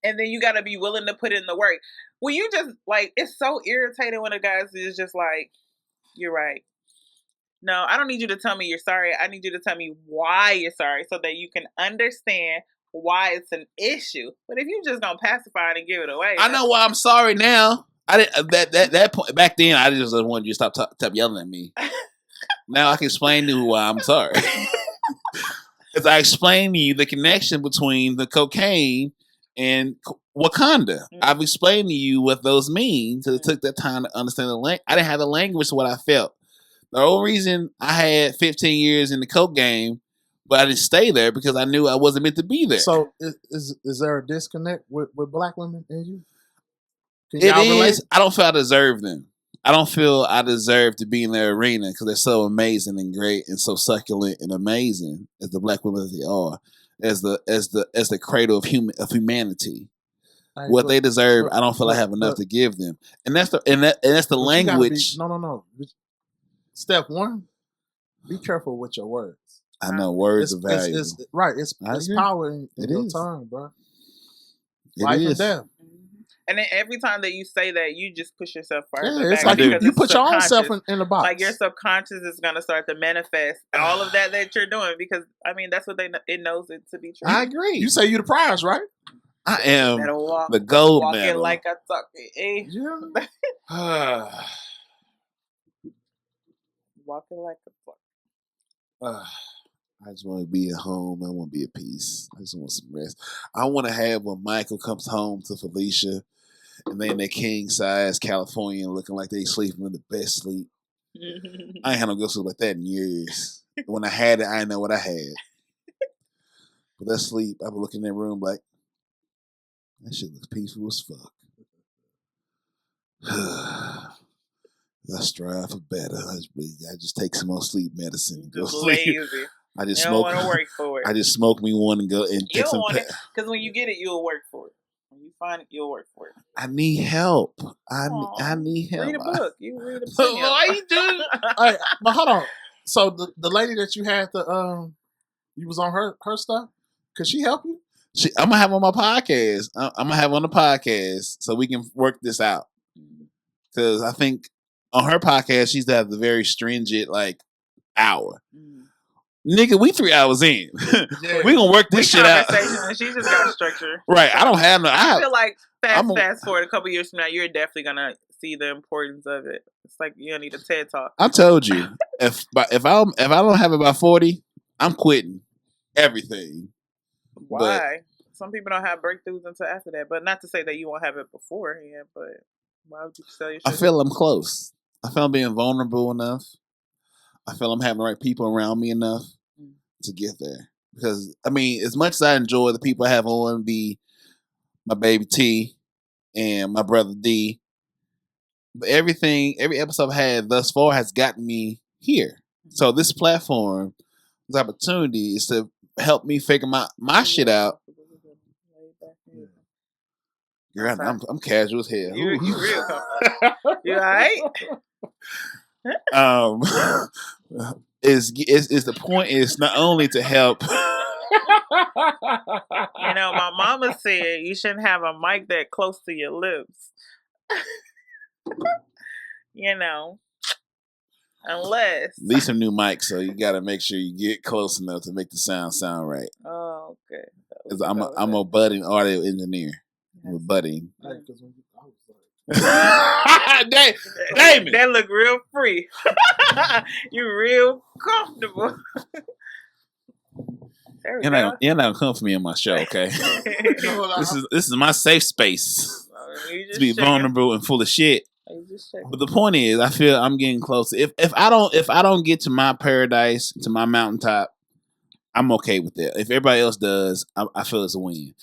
and then you got to be willing to put in the work. Well, you just like it's so irritating when a guy is just like, "You're right." No, I don't need you to tell me you're sorry. I need you to tell me why you're sorry so that you can understand why it's an issue. But if you just gonna pacify it and give it away, I know why I'm sorry now. I didn't that point back then. I just wanted you to stop yelling at me. Now I can explain to you why I'm sorry. Because I explained to you the connection between the cocaine and Wakanda. Mm-hmm. I've explained to you what those mean. So it took that time to understand the language. I didn't have the language to what I felt. The only reason I had 15 years in the coke game, but I didn't stay there because I knew I wasn't meant to be there. So is there a disconnect with black women in you? It is. Relate? I don't feel I deserve them. I don't feel I deserve to be in their arena because they're so amazing and great and so succulent and amazing as the black women that they are, as the cradle of humanity. Right, what they deserve, I don't feel I have enough to give them, and that's the language. No. Step one, be careful with your words. I know words are valuable. It's power in your tongue, bro. Life and death. And then every time that you say that, you just push yourself further back. It's like you put your own self in the box. Like your subconscious is going to start to manifest all of that you're doing because, I mean, that's what it knows it to be true. I agree. You say you the prize, right? I am the gold walking medal. Like I talk. Yeah. Walking like a fuck. I just want to be at home. I want to be at peace. I just want some rest. I want to have when Michael comes home to Felicia and they in their king size California looking like they sleeping in the best sleep. I ain't had no good sleep like that in years. When I had it, I didn't know what I had. But that sleep, I would look in that room like, that shit looks peaceful as fuck. I strive for better. I just take some more sleep medicine and go sleep. Lazy. I just you smoke. Don't want to work for it. I just smoke me one and go and take some. Because when you get it, you'll work for it. When you find it, you'll work for it. I need help. I need help. Read a book. You read a book. Why you doing? All right, but hold on. So the lady that you had you was on her stuff. Could she help you? I'm gonna have on my podcast. I'm gonna have on the podcast so we can work this out. Because I think on her podcast she's have the very stringent hour. Nigga, we 3 hours in. Yeah. We gonna work this shit out. And she just got structure. Right. I don't have no. I feel like fast forward a couple years from now, you're definitely gonna see the importance of it. It's like you don't need a TED talk. I told you, if I don't have it by 40, I'm quitting everything. Why? Some people don't have breakthroughs until after that. But not to say that you won't have it beforehand. But why would you sell your shit? I feel I'm close. I feel I'm being vulnerable enough. I feel I'm having the right people around me enough to get there. Because, I mean, as much as I enjoy the people I have on, my baby T and my brother D, but every episode I've had thus far has gotten me here. So this platform, this opportunity is to help me figure my shit out. Girl, I'm casual as hell. You real comfortable. You all right? Is the point is not only to help. My mama said you shouldn't have a mic that close to your lips. Unless these some new mics, so you got to make sure you get close enough to make the sound right. Oh, okay. Because I'm a budding audio engineer. I'm a budding. Damon, that look real free. You real comfortable. You're not gonna come for me on my show, okay? This is my safe space to be vulnerable and full of shit. But the point is, I feel I'm getting closer. If I don't get to my paradise, to my mountaintop, I'm okay with that. If everybody else does, I feel it's a win.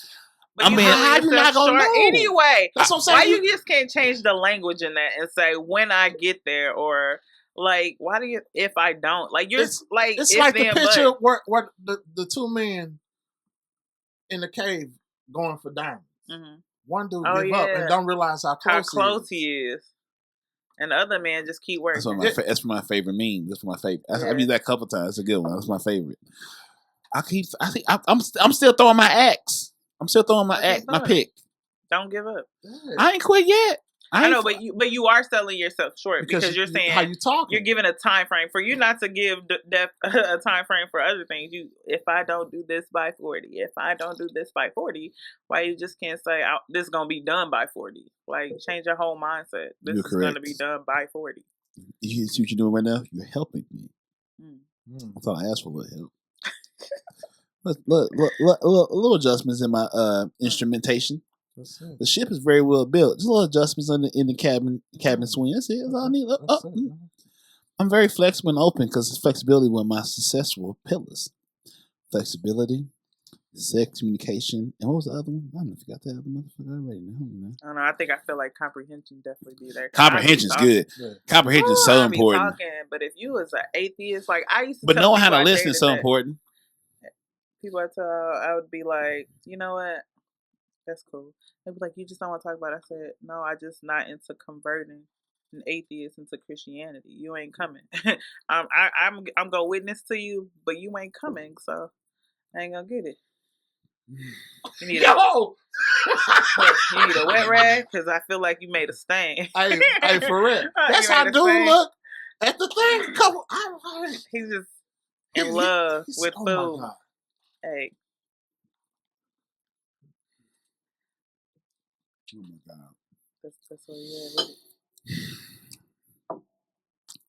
But you how you not gonna know? Anyway, that's what I'm saying. Why you just can't change the language in that and say when I get there, or like why do you if I don't like you're it's like the picture where the two men in the cave going for diamonds. Mm-hmm. One dude give up and don't realize how close he is. And the other man just keep working. That's my favorite meme. That's my favorite. I've used that a couple times. It's a good one. That's my favorite. I'm still throwing my axe. I'm still throwing my axe, my pick. Don't give up. I ain't quit yet. I know, but you are selling yourself short because you're saying how you talking. You're giving a time frame for you not to give a time frame for other things. If I don't do this by 40, if I don't do this by 40, why you just can't say this is gonna be done by 40? Like change your whole mindset. This is gonna be done by 40. You see what you're doing right now? You're helping me. I thought I asked for a little help. Little adjustments in my instrumentation. The ship is very well built. Just little adjustments in the cabin swing. That's it. That's all I need. I'm very flexible and open because it's flexibility one of my successful pillars. Flexibility, sex, communication, and what was the other one? I don't forgot that other motherfucker already. I don't know. I think I feel like comprehension definitely be there. Comprehension's good. Yeah. Comprehension is so important. But if you was an atheist, like I used to, but knowing how to listen is so important. People I would be like, you know what? That's cool. They'd be like, you just don't want to talk about it. I said, no, I just not into converting an atheist into Christianity. You ain't coming. I'm gonna witness to you, but you ain't coming, so I ain't gonna get it. You need you need a wet rag because I feel like you made a stain. Hey, for real. That's how dude look at the thing. He's just in love with food. Oh my God. Hey. Oh my God. That's what he is.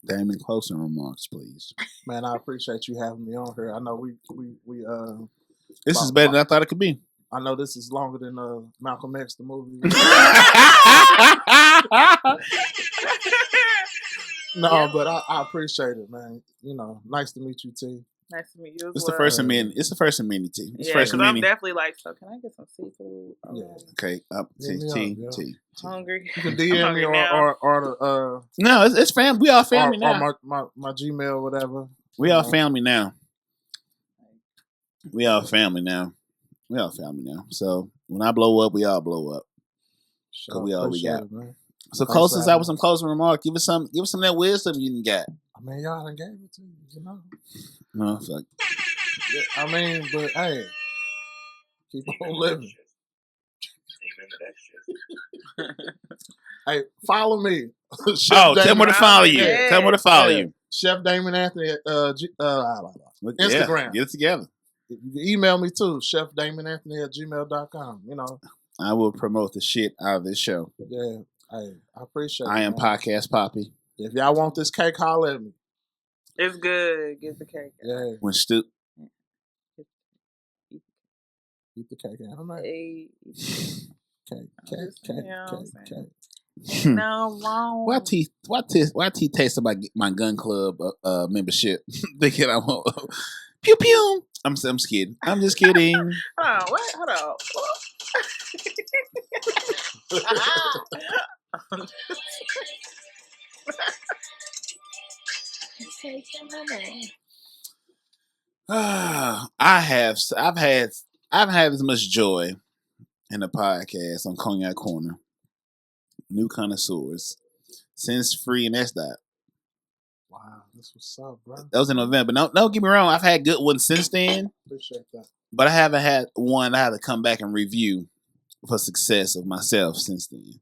Damon, closing remarks, please. Man, I appreciate you having me on here. I know we this is better than I thought it could be. I know this is longer than Malcolm X the movie. No, but I appreciate it, man. You know, nice to meet you, T. Nice to meet you. It's the first amenity. It's the first amenity. Yeah, because I'm definitely like, so can I get some seafood? Yeah. Okay. T. Hungry. You can DM me or no, it's family. We all family now. Or my Gmail, whatever. We all family now. We all family now. So when I blow up, we all blow up. Cause we all we got. It, so close us out with some closing remarks. Give us some of that wisdom you done got. I mean, y'all done gave it to you know. No, fuck. Yeah, I mean, but hey, keep on living. Hey, follow me. Tell me to follow you. Yeah. Tell me to follow you. Chef Damon Anthony at Instagram. Yeah, get it together. You can email me too, chefdamonanthony@gmail.com. You know, I will promote the shit out of this show. Yeah, I appreciate it. I am Podcast Poppy. If y'all want this cake, holler at me. It's good. Get the cake. Yeah. When Stu. Eat the cake. I'm like, hey. Cake. No wrong. Why T taste my gun club membership? Thinking I want pew pew. I'm just kidding. I'm just kidding. Hold on. What? Hold on. I've had as much joy in the podcast on Cognac Corner, New Connoisseurs, since Free and S.Dot. Wow, this was up, bro. That was in November. Don't get me wrong. I've had good ones since then. Appreciate that. But I haven't had one I had to come back and review for success of myself since then.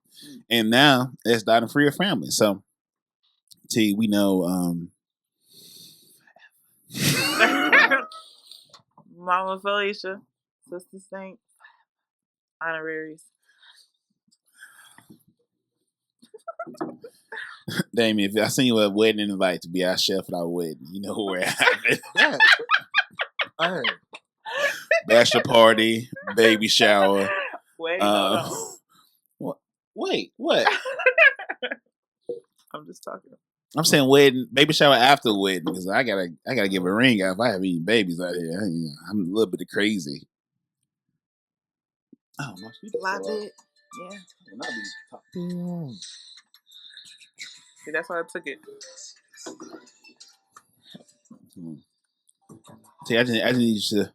And now S.Dot and Free are family. So, T, we know. Mama Felicia, Sister Saint, honoraries. Damien, if I send you a wedding invite to be our chef at our wedding, you know where it. Yeah. Hey. Bachelor party, baby shower. Wait, what? I'm just talking. I'm saying wedding, baby shower after the wedding because I gotta give a ring out if I have any babies out here. I'm a little bit crazy. Oh, my A lot bit. Yeah. See, that's why I took it. See, I just need you to.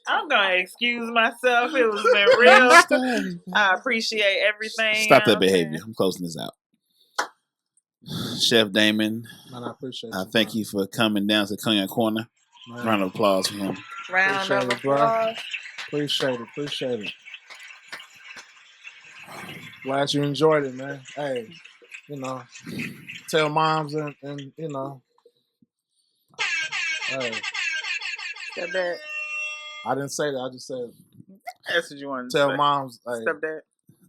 I'm gonna excuse myself. It was been real. I appreciate everything. Stop that behavior. I'm closing this out. Chef Damon, Man, I appreciate I you. thank you for coming down to Cognac Corner. Man. Round of applause for him. Round of applause. Appreciate it. Glad you enjoyed it, man. Hey, tell moms and hey. Step that. I didn't say that. I just said that's what you wanted to tell say. moms. Hey, Step that.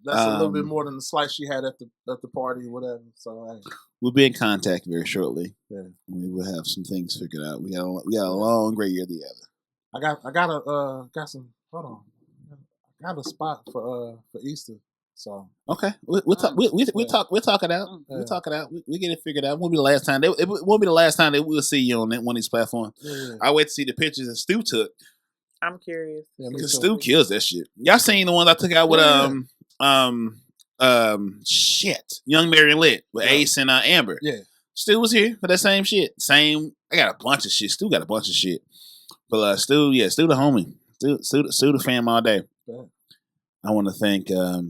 That's a little bit more than the slice she had at the party or whatever. So hey. We'll be in contact very shortly. Yeah. We will have some things figured out. We got a long gray year together. I got some. Hold on. I got a spot for Easter. So okay, we'll talk. We'll talk it out. We'll talk it out. We get it figured out. It won't be the last time. It won't be the last time that we'll see you on one of these platforms. Yeah. I wait to see the pictures that Stu took. I'm curious because Stu kills that shit. Y'all seen the ones I took out with Young Mary Lit with Ace and Amber. Yeah, Stu was here for that same shit. I got a bunch of shit. Stu got a bunch of shit. But Stu the homie. Stu the fam all day. Yeah. I want to thank. I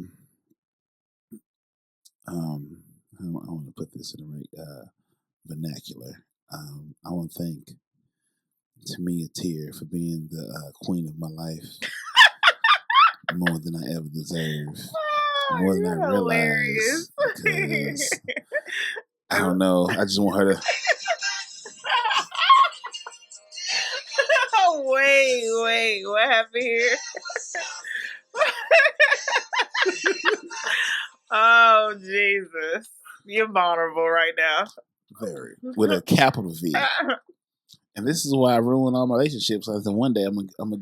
want to put this in the right vernacular. I want to thank Tamia Tier for being the queen of my life more than I ever deserve, more than I realize. Because I don't know. I just want her to. Wait, what happened here? Oh, Jesus. You're vulnerable right now. Very. With a capital V. And this is why I ruin all my relationships. I said one day I'm gonna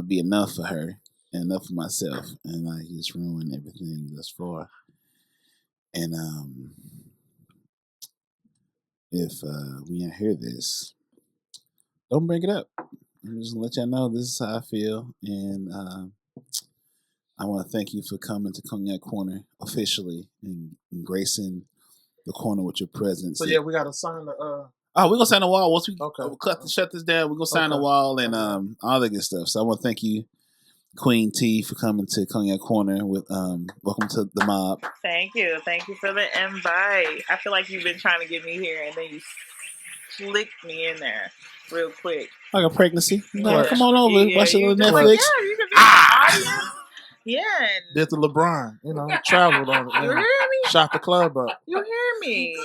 be enough for her and enough for myself. And I just ruined everything thus far. And if we ain't hear this, don't bring it up. I'm just gonna let y'all know this is how I feel. And I want to thank you for coming to Cognac Corner officially and gracing the corner with your presence. So yeah, we gotta sign the. Oh, we're gonna sign the wall once we shut this down. We're gonna sign the wall and all that good stuff. So I want to thank you, Queen T, for coming to Cognac Corner. With welcome to the mob. Thank you for the invite. I feel like you've been trying to get me here, and then you slicked me in there real quick. Like a pregnancy. No, come on over. Watch it on Netflix. Like, yeah, you can be the audience. Yeah. Did the LeBron, traveled on it. You hear me? Shot the club up. You hear me?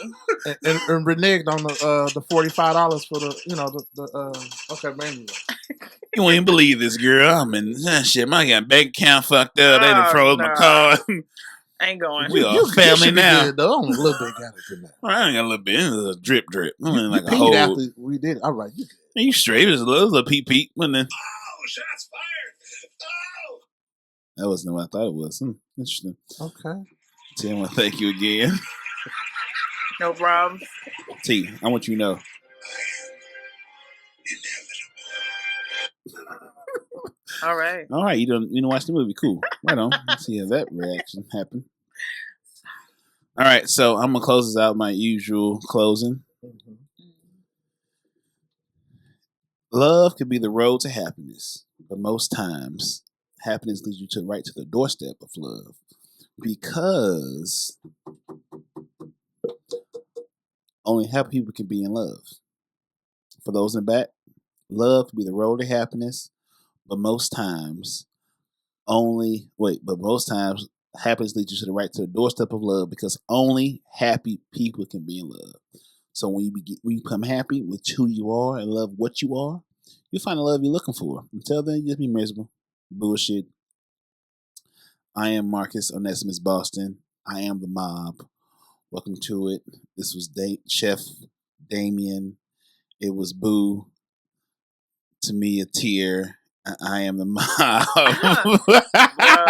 and reneged on the $45 for the okay, man. You won't even believe this, girl. I mean, shit, my bank account fucked up. They done froze my card. Ain't going. We are family now. Good, though. I'm a little bit got it now. I ain't got a little bit. It was a drip. I mean, like a whole. After we did it. All right. You straight. It was a little peep. And then, shots fired. Oh! That wasn't what I thought it was. Interesting. Okay. T, I want to thank you again. No problem. T, I want you to know. All right. You don't watch the movie. Cool. Right on. Let's see how that reaction happened. All right, so I'm gonna close this out my usual closing. Mm-hmm. Love could be the road to happiness, but most times happiness leads you right to the doorstep of love, because only happy people can be in love. For those in the back, love could be the road to happiness, but most times happiness leads you right to the doorstep of love, because only happy people can be in love. So when you become happy with who you are and love what you are, you'll find the love you're looking for. Until then, you just be miserable. Bullshit. I am Marcus Onesimus Boston. I am the mob. Welcome to it. This was Chef Damien. It was Boo, Tamia Tier, I am the mom. Bro,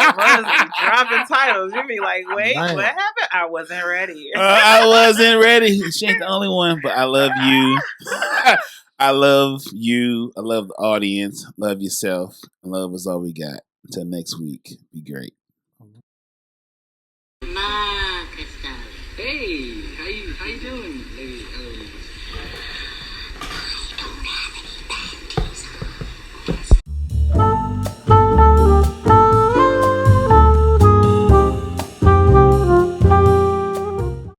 dropping titles. You be like, wait, Man. what happened? I wasn't ready. I wasn't ready. She ain't the only one, but I love you. I love you. I love the audience. Love yourself. Love is all we got. Until next week, be great. Ma, Crystal. Hey, how you doing, lady?